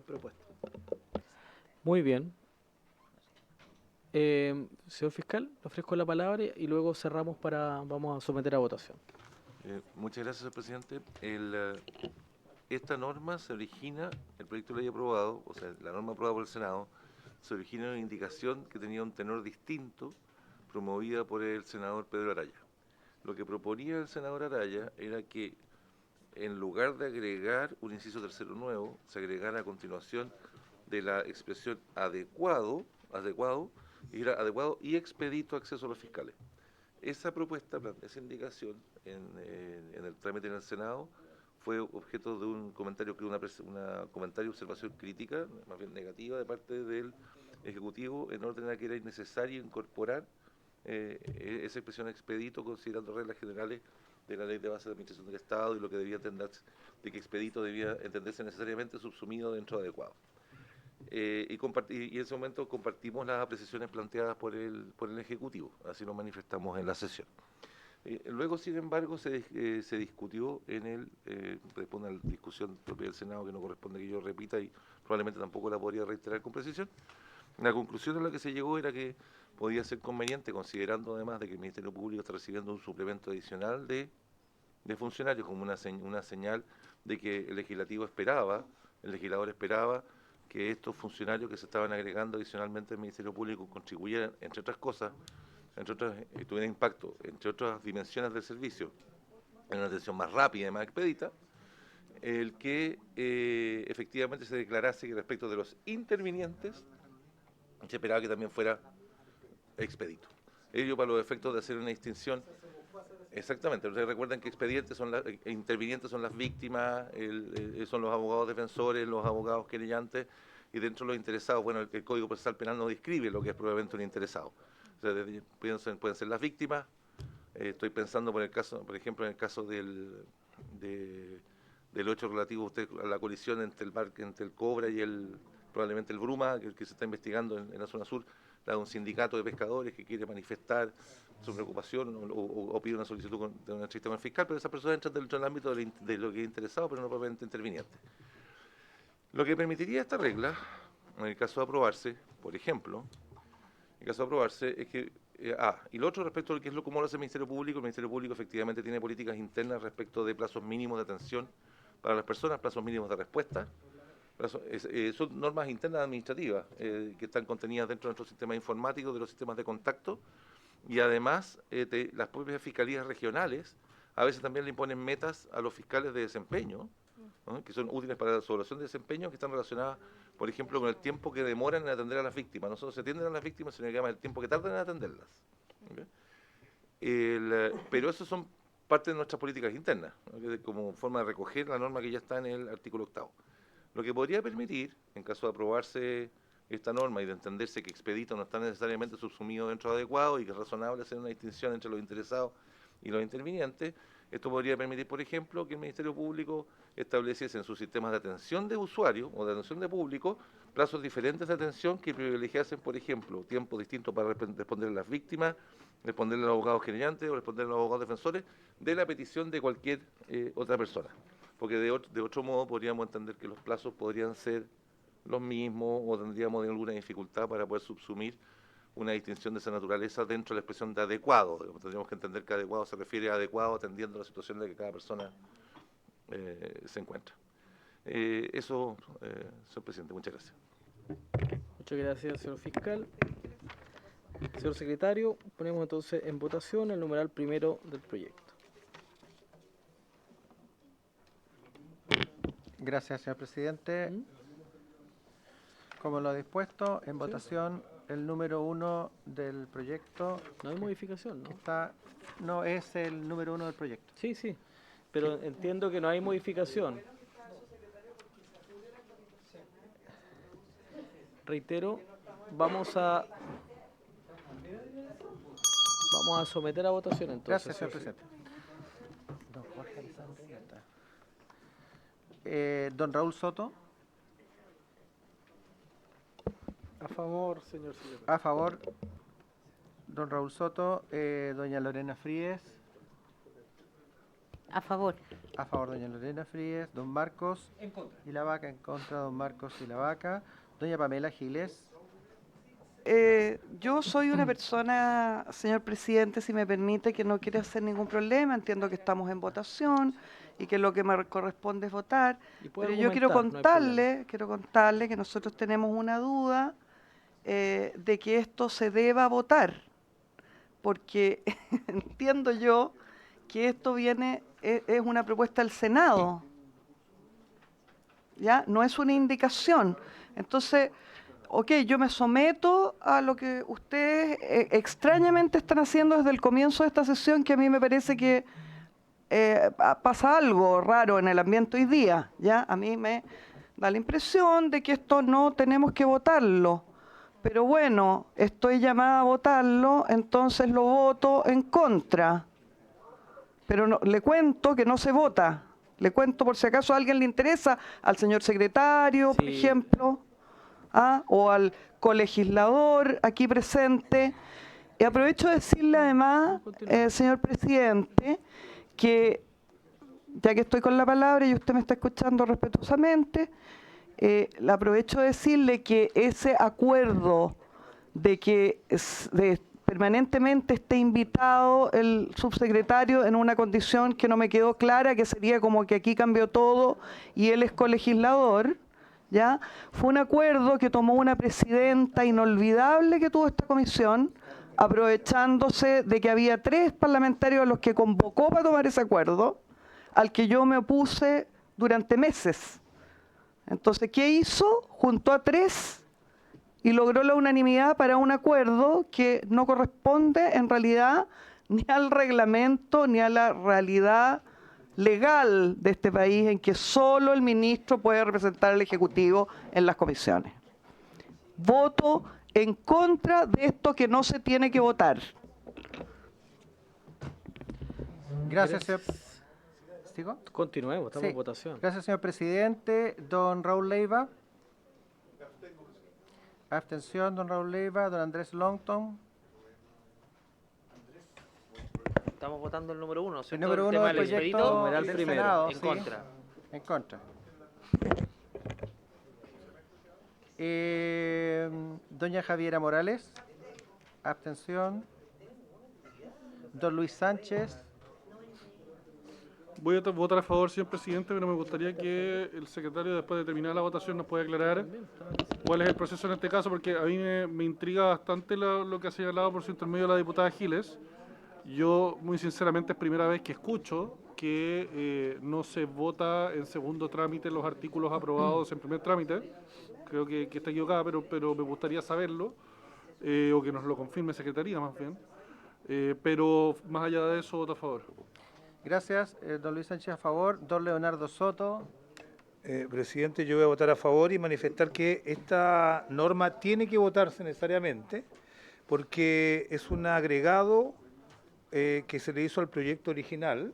S16: propuestos?
S1: Muy bien. Señor fiscal, le ofrezco la palabra y luego cerramos vamos a someter a votación.
S14: Muchas gracias, señor presidente. Esta norma se origina, el proyecto de ley aprobado, o sea, la norma aprobada por el Senado, se origina en una indicación que tenía un tenor distinto, promovida por el senador Pedro Araya. Lo que proponía el senador Araya era que, en lugar de agregar un inciso tercero nuevo, se agregara a continuación de la expresión adecuado y expedito acceso a los fiscales. Esa propuesta, esa indicación en el trámite en el Senado fue objeto de un comentario, comentario de observación crítica, más bien negativa, de parte del Ejecutivo, en orden a que era innecesario incorporar esa expresión expedito, considerando reglas generales de la Ley de Base de Administración del Estado y lo que debía entenderse, de que expedito debía entenderse necesariamente subsumido dentro de adecuado. Y en ese momento compartimos las apreciaciones planteadas por el Ejecutivo, así lo manifestamos en la sesión. Luego, sin embargo, se discutió responde a la discusión propia del Senado, que no corresponde que yo repita y probablemente tampoco la podría reiterar con precisión. La conclusión a la que se llegó era que podía ser conveniente, considerando además de que el Ministerio Público está recibiendo un suplemento adicional de funcionarios, como una señal de que el legislador esperaba que estos funcionarios que se estaban agregando adicionalmente al Ministerio Público contribuyeran, entre otras cosas, tuvieran impacto, entre otras dimensiones del servicio, en una atención más rápida y más expedita, el que efectivamente se declarase que respecto de los intervinientes se esperaba que también fuera expedito. Ello para los efectos de hacer una distinción. Exactamente, ustedes recuerdan que expedientes son intervinientes son las víctimas, son los abogados defensores, los abogados querellantes, y dentro de los interesados, bueno, el Código Procesal Penal no describe lo que es probablemente un interesado. O sea, pueden ser las víctimas. Estoy pensando por ejemplo, en el caso del hecho relativo a la colisión entre el Cobra y probablemente el Bruma, que se está investigando en la zona sur, de un sindicato de pescadores que quiere manifestar su preocupación o pide una solicitud de un sistema fiscal, pero esas personas entran dentro del ámbito de lo que es interesado, pero no propiamente interviniente. Lo que permitiría esta regla, en el caso de aprobarse, por ejemplo, es que, y lo otro respecto a lo que es cómo lo hace el Ministerio Público efectivamente tiene políticas internas respecto de plazos mínimos de atención para las personas, plazos mínimos de respuesta. Son normas internas administrativas que están contenidas dentro de nuestros sistemas informáticos, de los sistemas de contacto, y además las propias fiscalías regionales a veces también le imponen metas a los fiscales de desempeño, ¿no?, que son útiles para la evaluación de desempeño, que están relacionadas, por ejemplo, con el tiempo que demoran en atender a las víctimas. No solo se atienden a las víctimas, sino que llama el tiempo que tardan en atenderlas. Pero eso son parte de nuestras políticas internas, ¿no?, como forma de recoger la norma que ya está en el artículo 8º. Lo que podría permitir, en caso de aprobarse esta norma y de entenderse que expedito no está necesariamente subsumido dentro de adecuado y que es razonable hacer una distinción entre los interesados y los intervinientes, esto podría permitir, por ejemplo, que el Ministerio Público estableciese en sus sistemas de atención de usuario o de atención de público plazos diferentes de atención que privilegiasen, por ejemplo, tiempos distintos para responder a las víctimas, responder a los abogados querellantes o responder a los abogados defensores de la petición de cualquier otra persona. Porque de otro modo podríamos entender que los plazos podrían ser los mismos o tendríamos alguna dificultad para poder subsumir una distinción de esa naturaleza dentro de la expresión de adecuado. Tendríamos que entender que adecuado se refiere a adecuado atendiendo la situación en la que cada persona se encuentra. Eso, señor presidente, muchas gracias.
S1: Muchas gracias, señor fiscal. Señor secretario, ponemos entonces en votación el numeral primero del proyecto.
S2: Gracias, señor presidente. Como lo dispuesto, en votación el número 1 del proyecto.
S1: No hay modificación, ¿no?
S2: No es el número 1 del proyecto.
S1: Sí, sí, pero entiendo que no hay modificación. Reitero, vamos a someter a votación entonces.
S2: Gracias, señor presidente. Don Jorge Alessandro, ya está. Don Raúl Soto.
S16: A favor, señor secretario.
S2: A favor. Don Raúl Soto. Doña Lorena Fríes.
S8: A favor.
S2: A favor, doña Lorena Fríes. Don Marcos.
S3: En contra.
S2: Y la Vaca, en contra, don Marcos y la Vaca. Doña Pamela Giles.
S6: Yo soy una persona, señor presidente, si me permite, que no quiere hacer ningún problema. Entiendo que estamos en votación y que lo que me corresponde es votar. Pero yo quiero contarle que nosotros tenemos una duda de que esto se deba votar, porque entiendo yo que esto es una propuesta del Senado, ¿ya? No es una indicación. Entonces, ok, yo me someto a lo que ustedes extrañamente están haciendo desde el comienzo de esta sesión, que a mí me parece que pasa algo raro en el ambiente hoy día, ¿ya? A mí me da la impresión de que esto no tenemos que votarlo. Pero bueno, estoy llamada a votarlo, entonces lo voto en contra. Pero no, le cuento que no se vota. Le cuento por si acaso a alguien le interesa, al señor secretario, por ejemplo, o al colegislador aquí presente. Y aprovecho de decirle además, señor presidente, que ya que estoy con la palabra y usted me está escuchando respetuosamente, le aprovecho de decirle que ese acuerdo de que permanentemente esté invitado el subsecretario en una condición que no me quedó clara, que sería como que aquí cambió todo y él es colegislador, ¿ya? Fue un acuerdo que tomó una presidenta inolvidable que tuvo esta comisión, aprovechándose de que había 3 parlamentarios a los que convocó para tomar ese acuerdo, al que yo me opuse durante meses. Entonces, ¿qué hizo? Juntó a 3 y logró la unanimidad para un acuerdo que no corresponde en realidad ni al reglamento ni a la realidad legal de este país, en que solo el ministro puede representar al Ejecutivo en las comisiones. Voto en contra de esto que no se tiene que votar.
S2: Gracias, señor. ¿Sigo?
S1: Continuemos, estamos
S2: Sí.
S1: en votación.
S2: Gracias, señor presidente. Don Raúl Leiva. Abstención, don Raúl Leiva. Don Andrés Longton.
S13: Estamos votando el número 1,
S2: El
S13: ¿cierto?
S2: número
S13: El
S2: 1
S13: tema
S2: del
S13: del
S2: proyecto
S13: expedito,
S2: del
S1: primero.
S2: Senado.
S13: en
S2: sí.
S13: contra.
S2: En contra. Doña Javiera Morales. Abstención. Don Luis Sánchez.
S4: Voy a votar a favor, señor presidente, pero me gustaría que el secretario, después de terminar la votación, nos pueda aclarar cuál es el proceso en este caso, porque a mí me intriga bastante lo que ha señalado por su intermedio la diputada Giles. Yo, muy sinceramente, es primera vez que escucho que no se vota en segundo trámite los artículos aprobados en primer trámite. Creo que está equivocada, pero me gustaría saberlo, o que nos lo confirme Secretaría, más bien. Pero más allá de eso, voto a favor.
S2: Gracias. Don Luis Sánchez a favor. Don Leonardo Soto.
S9: Presidente, yo voy a votar a favor y manifestar que esta norma tiene que votarse necesariamente porque es un agregado que se le hizo al proyecto original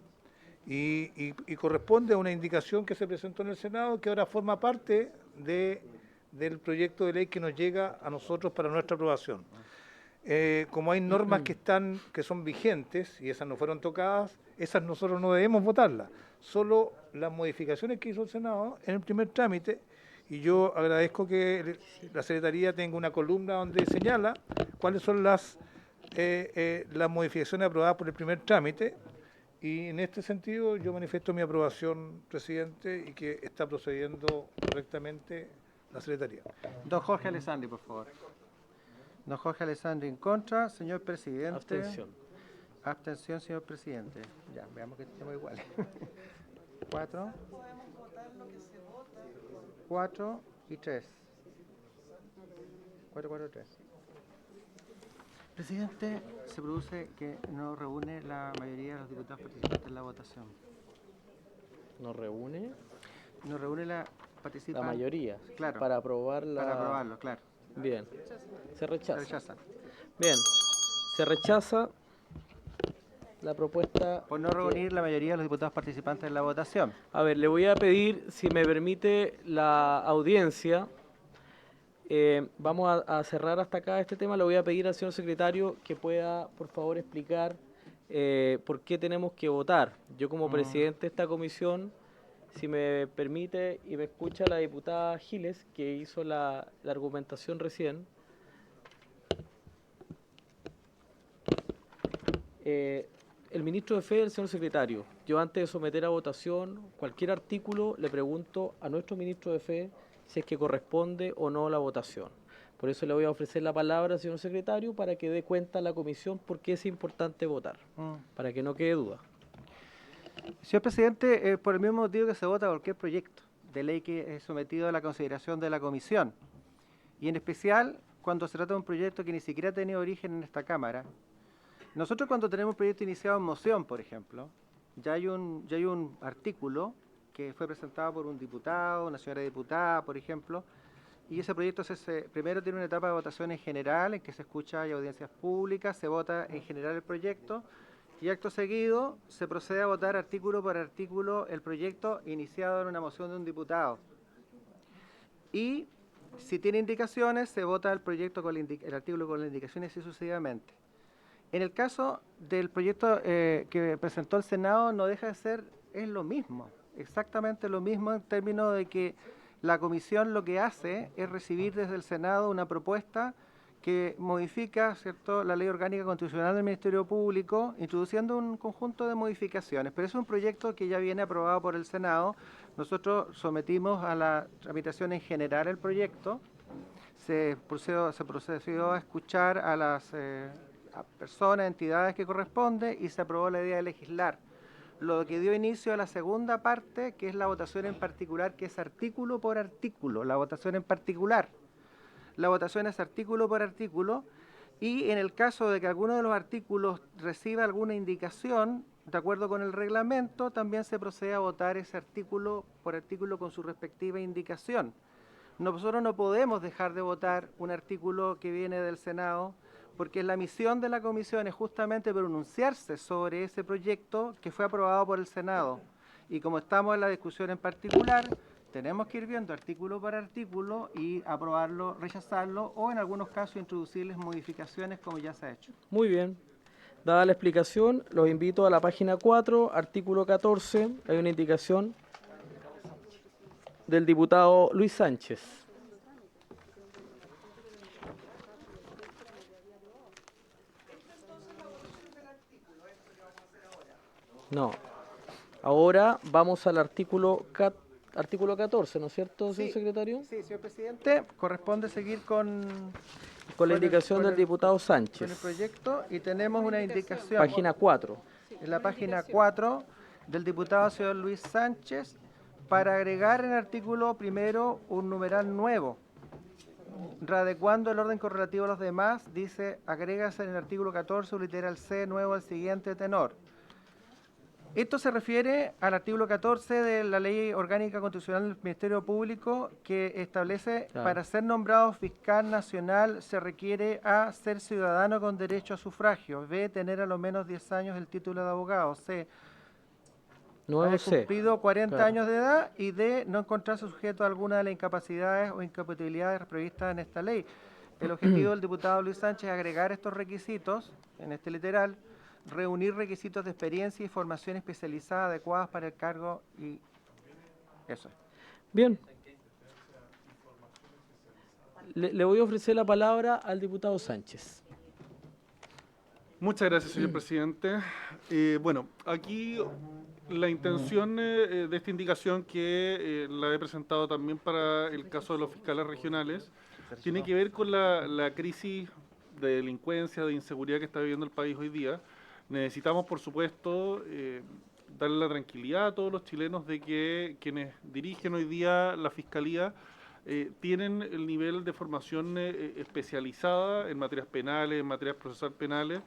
S9: y corresponde a una indicación que se presentó en el Senado que ahora forma parte del proyecto de ley que nos llega a nosotros para nuestra aprobación. Como hay normas que son vigentes y esas no fueron tocadas, esas nosotros no debemos votarlas. Solo las modificaciones que hizo el Senado en el primer trámite, y yo agradezco que la Secretaría tenga una columna donde señala cuáles son las modificaciones aprobadas por el primer trámite, y en este sentido yo manifiesto mi aprobación, presidente, y que está procediendo correctamente la Secretaría.
S2: Don Jorge Alessandri, por favor. Don Jorge Alessandri en contra. Señor presidente.
S1: Abstención.
S2: Abstención, señor presidente. Ya, veamos que estemos iguales. 4. 4 y 3. 4, 4, 3. Presidente, se produce que no reúne la mayoría de los diputados participantes en la votación.
S1: ¿Nos reúne?
S2: No reúne la participación.
S1: La mayoría.
S2: Claro.
S1: Para aprobar la...
S2: Para aprobarlo, claro.
S1: Bien. Se rechaza.
S2: Se rechaza.
S1: Bien. Se rechaza la propuesta...
S2: Por no reunir la mayoría de los diputados participantes en la votación.
S1: A ver, le voy a pedir, si me permite la audiencia, vamos a cerrar hasta acá este tema. Le voy a pedir al señor secretario que pueda, por favor, explicar por qué tenemos que votar. Yo como presidente de esta comisión, si me permite y me escucha la diputada Giles, que hizo la argumentación recién, el ministro de Fe, el señor secretario, yo antes de someter a votación cualquier artículo le pregunto a nuestro ministro de Fe si es que corresponde o no la votación. Por eso le voy a ofrecer la palabra al señor secretario para que dé cuenta a la comisión por qué es importante votar, para que no quede duda.
S2: Señor presidente, por el mismo motivo que se vota cualquier proyecto de ley que es sometido a la consideración de la comisión, y en especial cuando se trata de un proyecto que ni siquiera ha tenido origen en esta Cámara. Nosotros cuando tenemos un proyecto iniciado en moción, por ejemplo, ya hay un artículo que fue presentado por un diputado, una señora diputada, por ejemplo, y ese proyecto primero tiene una etapa de votación en general, en que se escucha, hay audiencias públicas, se vota en general el proyecto, y acto seguido se procede a votar artículo por artículo el proyecto iniciado en una moción de un diputado. Y si tiene indicaciones, se vota el proyecto con el artículo con las indicaciones y sucesivamente. En el caso del proyecto que presentó el Senado, no deja de ser, es lo mismo, exactamente lo mismo en términos de que la comisión lo que hace es recibir desde el Senado una propuesta que modifica, ¿cierto?, la Ley Orgánica Constitucional del Ministerio Público, introduciendo un conjunto de modificaciones. Pero es un proyecto que ya viene aprobado por el Senado. Nosotros sometimos a la tramitación en general el proyecto. Se procedió a escuchar a las a personas, entidades que corresponde y se aprobó la idea de legislar. Lo que dio inicio a la segunda parte, que es la votación en particular, que es artículo por artículo, la votación en particular. La votación es artículo por artículo y en el caso de que alguno de los artículos reciba alguna indicación, de acuerdo con el reglamento, también se procede a votar ese artículo por artículo con su respectiva indicación. Nosotros no podemos dejar de votar un artículo que viene del Senado porque la misión de la comisión es justamente pronunciarse sobre ese proyecto que fue aprobado por el Senado. Y como estamos en la discusión en particular, tenemos que ir viendo artículo por artículo y aprobarlo, rechazarlo o en algunos casos introducirles modificaciones como ya se ha hecho.
S1: Muy bien. Dada la explicación, los invito a la página 4, artículo 14. Hay una indicación del diputado Luis Sánchez. No. Ahora vamos al artículo 14, ¿no es cierto, señor secretario?
S2: Sí, señor presidente, corresponde seguir con
S1: la indicación del diputado Sánchez.
S2: Con el proyecto y tenemos una indicación.
S1: Página 4.
S2: En la página 4 del diputado señor Luis Sánchez para agregar en el artículo primero un numeral nuevo. Readecuando el orden correlativo a los demás, dice, agrégase en el artículo 14 un literal C nuevo al siguiente tenor. Esto se refiere al artículo 14 de la Ley Orgánica Constitucional del Ministerio Público que establece para ser nombrado fiscal nacional se requiere A, ser ciudadano con derecho a sufragio, B, tener a lo menos 10 años el título de abogado, C, haber cumplido 40 años de edad y D, no encontrarse sujeto a alguna de las incapacidades o incompatibilidades previstas en esta ley. El objetivo del diputado Luis Sánchez es agregar estos requisitos en este literal, reunir requisitos de experiencia y formación especializada adecuadas para el cargo y eso es.
S1: Bien. Le voy a ofrecer la palabra al diputado Sánchez.
S4: Muchas gracias, señor presidente. Bueno, aquí la intención de esta indicación que la he presentado también para el caso de los fiscales regionales tiene que ver con la crisis de delincuencia, de inseguridad que está viviendo el país hoy día. Necesitamos, por supuesto, darle la tranquilidad a todos los chilenos de que quienes dirigen hoy día la Fiscalía tienen el nivel de formación especializada en materias penales, en materias procesales penales,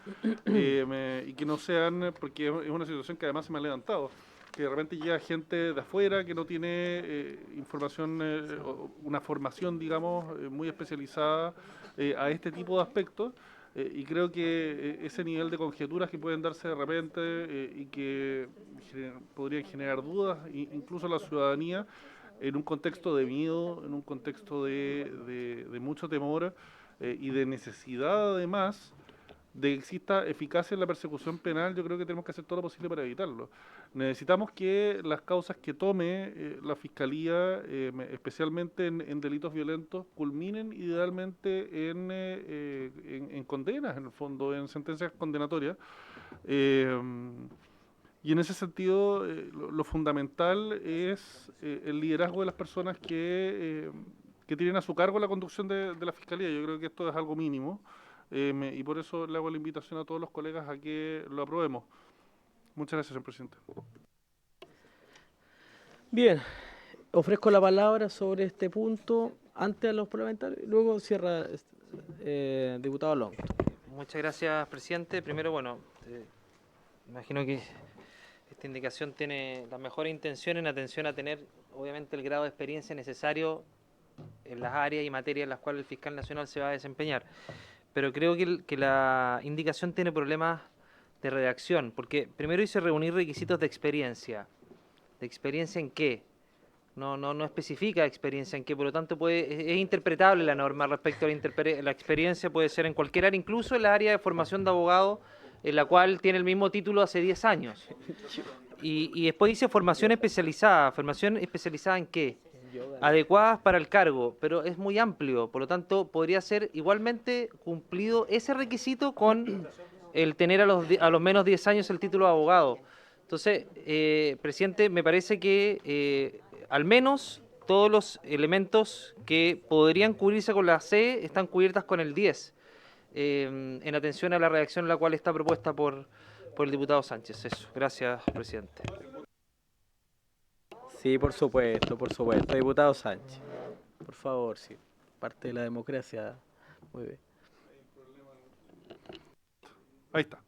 S4: y que no sean, porque es una situación que además se me ha levantado, que de repente llega gente de afuera que no tiene información, una formación, digamos, muy especializada a este tipo de aspectos. Y creo que ese nivel de conjeturas que pueden darse de repente y que podrían generar dudas, incluso a la ciudadanía, en un contexto de miedo, en un contexto de mucho temor y de necesidad además de que exista eficacia en la persecución penal, yo creo que tenemos que hacer todo lo posible para evitarlo. Necesitamos que las causas que tome la Fiscalía, especialmente en delitos violentos, culminen idealmente en condenas, en el fondo, en sentencias condenatorias. Y en ese sentido, lo fundamental es el liderazgo de las personas que tienen a su cargo la conducción de la Fiscalía. Yo creo que esto es algo mínimo. Y por eso le hago la invitación a todos los colegas a que lo aprobemos. Muchas gracias, señor presidente.
S1: Bien, ofrezco la palabra sobre este punto antes a los parlamentarios, luego cierra diputado Long.
S13: Muchas gracias, presidente. Primero, bueno, imagino que esta indicación tiene las mejores intenciones en atención a tener, obviamente, el grado de experiencia necesario en las áreas y materias en las cuales el fiscal nacional se va a desempeñar. Pero creo que la indicación tiene problemas de redacción, porque primero dice reunir requisitos de experiencia. ¿De experiencia en qué? No especifica experiencia en qué, por lo tanto es interpretable la norma respecto a la experiencia, puede ser en cualquier área, incluso en la área de formación de abogado, en la cual tiene el mismo título hace 10 años. Y después dice formación especializada. ¿Formación especializada en qué? adecuadas para el cargo, pero es muy amplio, por lo tanto podría ser igualmente cumplido ese requisito con el tener a los menos 10 años el título de abogado. Entonces, presidente, me parece que al menos todos los elementos que podrían cubrirse con la C están cubiertas con el 10, en atención a la redacción en la cual está propuesta por el diputado Sánchez. Eso, gracias, presidente.
S1: Sí, por supuesto, diputado Sánchez. Por favor, sí, parte de la democracia. Muy bien.
S4: Ahí está.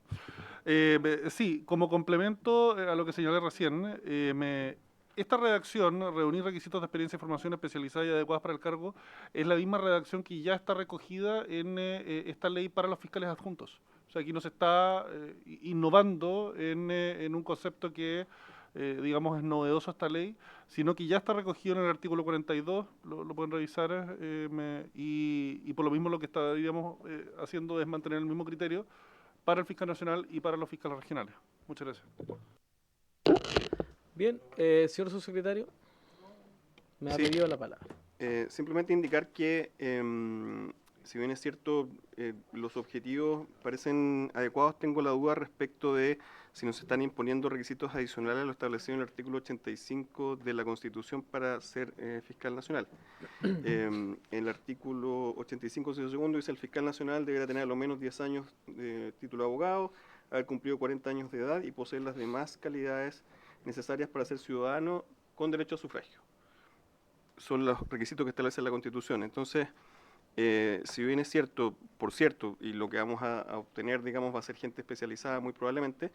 S4: Sí, como complemento a lo que señalé recién, esta redacción, reunir requisitos de experiencia y formación especializada y adecuadas para el cargo, es la misma redacción que ya está recogida en esta ley para los fiscales adjuntos. O sea, aquí no se está innovando en un concepto que, digamos, es novedoso esta ley, sino que ya está recogido en el artículo 42, lo pueden revisar, y por lo mismo lo que estaríamos haciendo es mantener el mismo criterio para el fiscal nacional y para los fiscales regionales. Muchas gracias.
S1: Bien, señor subsecretario, me ha pedido la palabra.
S11: Simplemente indicar que, si bien es cierto, los objetivos parecen adecuados, tengo la duda respecto de si nos están imponiendo requisitos adicionales a lo establecido en el artículo 85 de la Constitución para ser fiscal nacional. En el artículo 85, segundo, dice: el fiscal nacional deberá tener a lo menos 10 años de título de abogado, haber cumplido 40 años de edad y poseer las demás calidades necesarias para ser ciudadano con derecho a sufragio. Son los requisitos que establece la Constitución. Entonces, si bien es cierto, por cierto, y lo que vamos a obtener, digamos, va a ser gente especializada muy probablemente,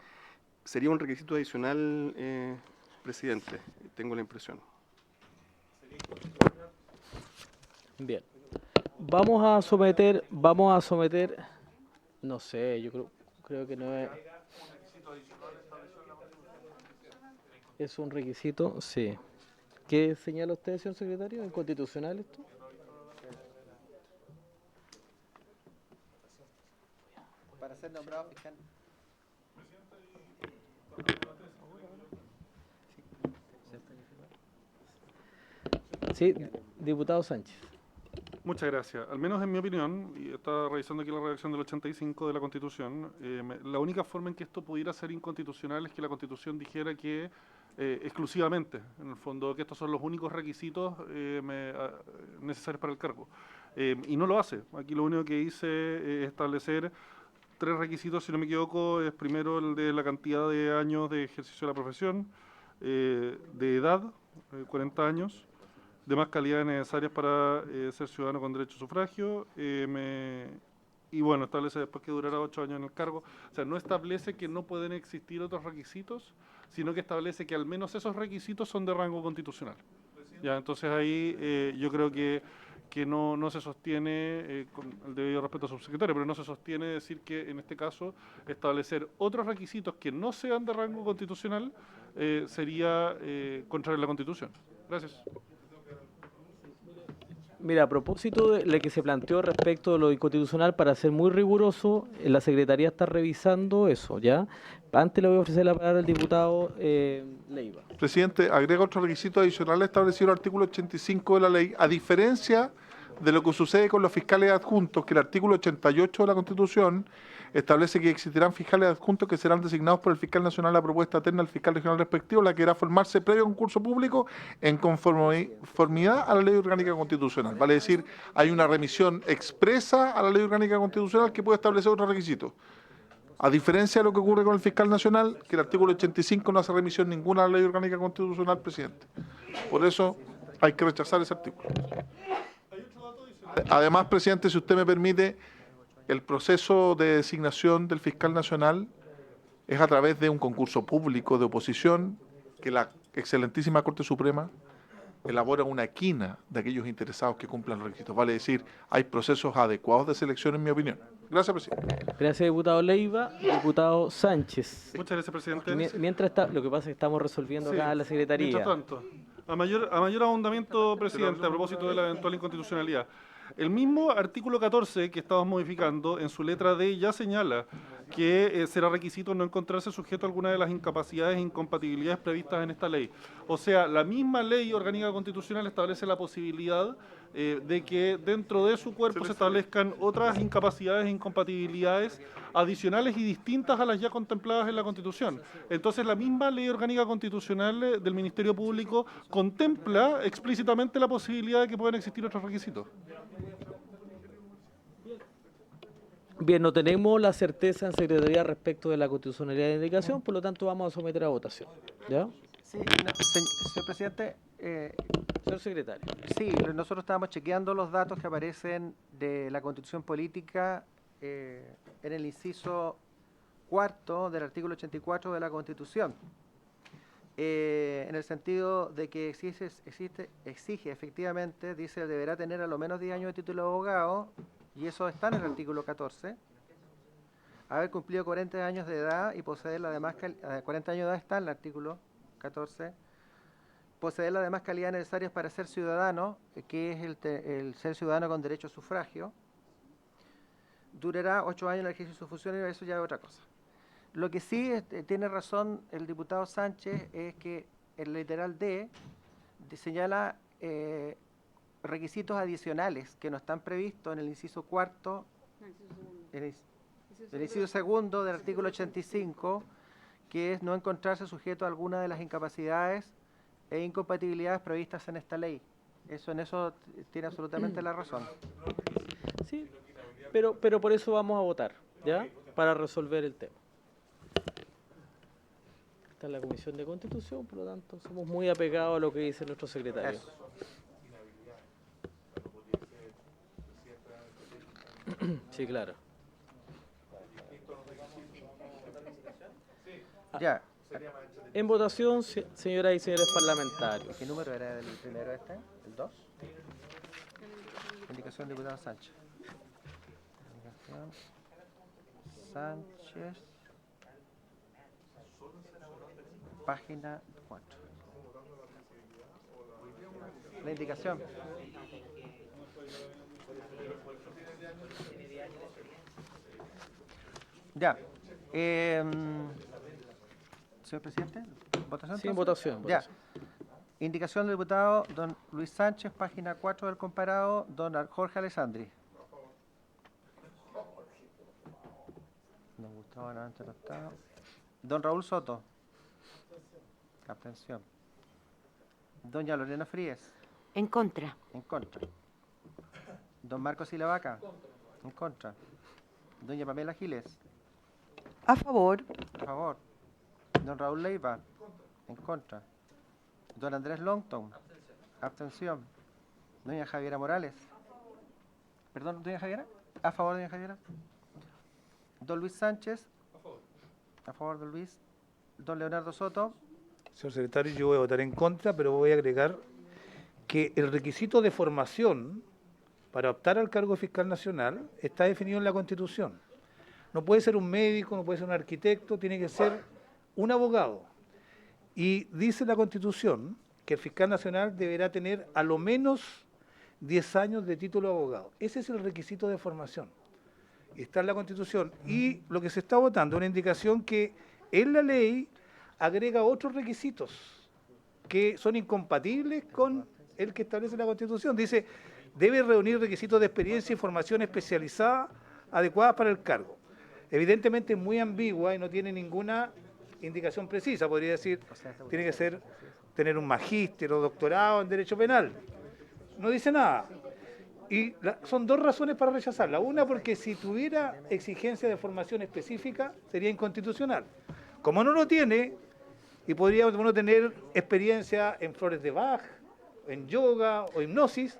S11: sería un requisito adicional, presidente, tengo la impresión.
S1: Bien. Vamos a someter, no sé, yo creo que no es... ¿Es un requisito? Sí. ¿Qué señala usted, señor secretario? ¿Es constitucional esto?
S2: Para ser nombrado fiscal.
S1: Sí, diputado Sánchez.
S4: Muchas gracias. Al menos en mi opinión, y estaba revisando aquí la redacción del 85 de la Constitución, la única forma en que esto pudiera ser inconstitucional es que la Constitución dijera que exclusivamente, en el fondo, que estos son los únicos requisitos necesarios para el cargo. Y no lo hace. Aquí lo único que hice es establecer 3 requisitos, si no me equivoco. Es primero el de la cantidad de años de ejercicio de la profesión, de edad, 40 años, demás calidades necesarias para ser ciudadano con derecho a sufragio, y bueno, establece después que durará 8 años en el cargo. O sea, no establece que no pueden existir otros requisitos, sino que establece que al menos esos requisitos son de rango constitucional. Ya, entonces ahí yo creo que no se sostiene, con el debido respeto al subsecretario, pero no se sostiene decir que en este caso establecer otros requisitos que no sean de rango constitucional sería contrario a la Constitución. Gracias.
S1: Mira, a propósito de lo que se planteó respecto de lo inconstitucional, para ser muy riguroso, la Secretaría está revisando eso, ¿ya? Antes le voy a ofrecer la palabra al diputado Leiva.
S7: Presidente, agrega otro requisito adicional establecido en el artículo 85 de la ley, a diferencia de lo que sucede con los fiscales adjuntos, que el artículo 88 de la Constitución establece que existirán fiscales adjuntos que serán designados por el fiscal nacional a propuesta terna del fiscal regional respectivo, la que deberá formarse previo concurso público en conformidad a la ley orgánica constitucional. Vale decir, hay una remisión expresa a la ley orgánica constitucional que puede establecer otros requisitos. A diferencia de lo que ocurre con el fiscal nacional, que el artículo 85 no hace remisión ninguna a la ley orgánica constitucional, presidente. Por eso hay que rechazar ese artículo. Además, presidente, si usted me permite, el proceso de designación del fiscal nacional es a través de un concurso público de oposición que la excelentísima Corte Suprema elabora una quina de aquellos interesados que cumplan los requisitos. Vale decir, hay procesos adecuados de selección, en mi opinión. Gracias, presidente.
S1: Gracias, diputado Leiva. Diputado Sánchez.
S4: Muchas gracias, presidente.
S1: Mientras lo que pasa es que estamos resolviendo acá en la Secretaría.
S4: Mientras tanto, a mayor ahondamiento, presidente, a propósito de la eventual inconstitucionalidad. El mismo artículo 14 que estamos modificando, en su letra D, ya señala que será requisito no encontrarse sujeto a alguna de las incapacidades e incompatibilidades previstas en esta ley. O sea, la misma ley orgánica constitucional establece la posibilidad de que dentro de su cuerpo se establezcan otras incapacidades e incompatibilidades adicionales y distintas a las ya contempladas en la Constitución. Entonces, la misma ley orgánica constitucional del Ministerio Público contempla explícitamente la posibilidad de que puedan existir otros requisitos.
S1: Bien, no tenemos la certeza en Secretaría respecto de la constitucionalidad de la indicación, por lo tanto vamos a someter a votación. ¿Ya?
S2: Sí, señor presidente.
S1: Señor secretario.
S2: Sí, nosotros estábamos chequeando los datos que aparecen de la Constitución Política en el inciso cuarto del artículo 84 de la Constitución. En el sentido de que exige efectivamente, dice, deberá tener a lo menos 10 años de título de abogado, y eso está en el artículo 14, haber cumplido 40 años de edad y poseer la demás 40 años de edad está en el artículo 14, poseer las demás calidades necesarias para ser ciudadano, que es el ser ciudadano con derecho a sufragio, durará 8 años en el ejercicio de sus funciones, y eso ya es otra cosa. Lo que sí tiene razón el diputado Sánchez es que el literal D señala requisitos adicionales que no están previstos en el inciso cuarto, el inciso segundo del artículo 85, que es no encontrarse sujeto a alguna de las incapacidades e incompatibilidades previstas en esta ley. En eso tiene absolutamente la razón.
S1: Sí, pero por eso vamos a votar, ¿ya? Para resolver el tema. Está en la Comisión de Constitución, por lo tanto, somos muy apegados a lo que dice nuestro secretario.
S2: Eso.
S1: Sí, claro.
S2: Ya.
S1: En votación, señoras y señores parlamentarios.
S2: ¿Qué número era el primero este? ¿El 2? Indicación del diputado Sánchez. Indicación Sánchez. Página 4. La indicación. Ya. Señor presidente, ¿votación?
S1: Sí, en votación.
S2: Ya. Indicación del diputado don Luis Sánchez, página 4 del comparado, don Jorge Alessandri. Don Gustavo Navancha no está. Don Raúl Soto. Abstención. Doña Lorena Fríes.
S8: En contra.
S2: En contra. Don Marcos Silavaca. En contra. Doña Pamela Giles.
S6: A favor.
S2: A favor. Don Raúl Leiva. En contra. Don Andrés Longton. Abstención. Doña Javiera Morales. Perdón, doña Javiera. A favor, doña Javiera. Don Luis Sánchez. A favor, don Luis. Don Leonardo Soto.
S9: Señor secretario, yo voy a votar en contra, pero voy a agregar que el requisito de formación para optar al cargo fiscal nacional está definido en la Constitución. No puede ser un médico, no puede ser un arquitecto, tiene que ser un abogado. Y dice la Constitución que el fiscal nacional deberá tener a lo menos 10 años de título de abogado. Ese es el requisito de formación. Está en la Constitución. Y lo que se está votando es una indicación que en la ley agrega otros requisitos que son incompatibles con el que establece la Constitución. Dice, debe reunir requisitos de experiencia y formación especializada adecuadas para el cargo. Evidentemente es muy ambigua y no tiene ninguna indicación precisa. Podría decir, tiene que tener un magíster o doctorado en Derecho Penal. No dice nada. Y son dos razones para rechazarla. Una, porque si tuviera exigencia de formación específica, sería inconstitucional. Como no lo tiene, y podría uno tener experiencia en flores de Bach, en yoga o hipnosis,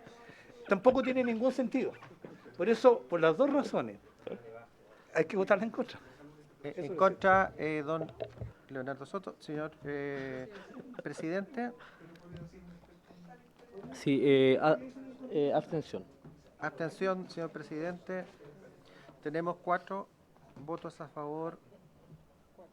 S9: tampoco tiene ningún sentido. Por eso, por las dos razones, hay que votarla en contra.
S2: En contra, don Leonardo Soto. Señor presidente.
S1: Sí, abstención.
S2: Abstención, señor presidente. Tenemos 4 votos a favor,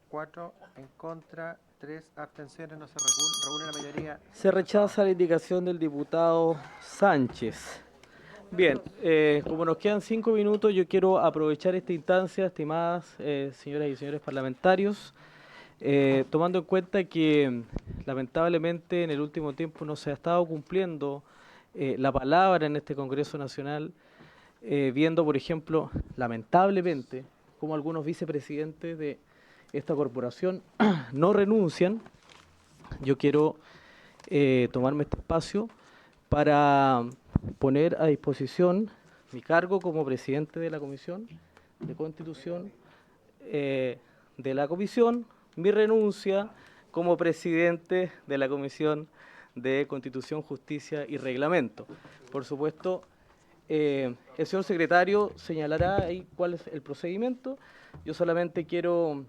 S2: 4 en contra, 3 abstenciones, no se reúne la mayoría.
S1: Se rechaza la indicación del diputado Sánchez. Bien, como nos quedan 5 minutos, yo quiero aprovechar esta instancia, estimadas señoras y señores parlamentarios, tomando en cuenta que lamentablemente en el último tiempo no se ha estado cumpliendo la palabra en este Congreso Nacional, viendo, por ejemplo, lamentablemente, como algunos vicepresidentes de esta corporación no renuncian. Yo quiero tomarme este espacio para poner a disposición mi cargo como presidente de la Comisión de Constitución de la Comisión, mi renuncia como presidente de la Comisión de Constitución, Justicia y Reglamento. Por supuesto, el señor secretario señalará ahí cuál es el procedimiento. Yo solamente quiero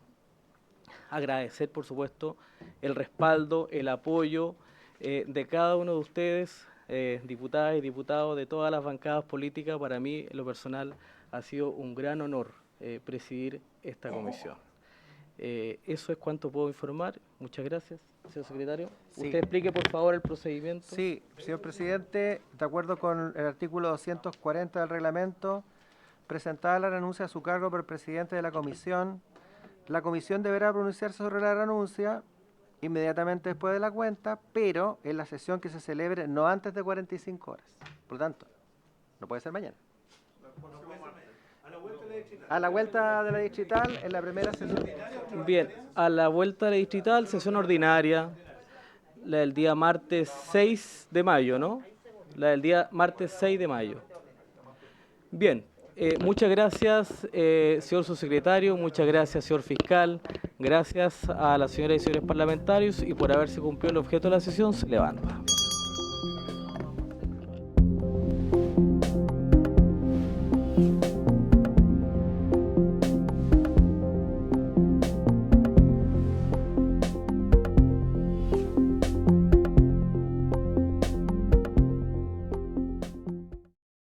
S1: agradecer, por supuesto, el respaldo, el apoyo de cada uno de ustedes, diputadas y diputados de todas las bancadas políticas. Para mí, en lo personal, ha sido un gran honor presidir esta comisión. Eso es cuanto puedo informar. Muchas gracias, señor secretario.
S2: Sí.
S1: Usted explique, por favor, el procedimiento.
S2: Sí, señor presidente, de acuerdo con el artículo 240 del reglamento, presentada la renuncia a su cargo por el presidente de la comisión deberá pronunciarse sobre la renuncia inmediatamente después de la cuenta, pero en la sesión que se celebre no antes de 45 horas. Por lo tanto, no puede ser mañana. A la vuelta de la distrital, en la primera sesión.
S1: Bien, a la vuelta de la distrital, sesión ordinaria, la del día martes 6 de mayo, ¿no? La del día martes 6 de mayo. Bien, muchas gracias, señor subsecretario, muchas gracias, señor fiscal, gracias a las señoras y señores parlamentarios, y por haberse cumplido el objeto de la sesión, se levanta.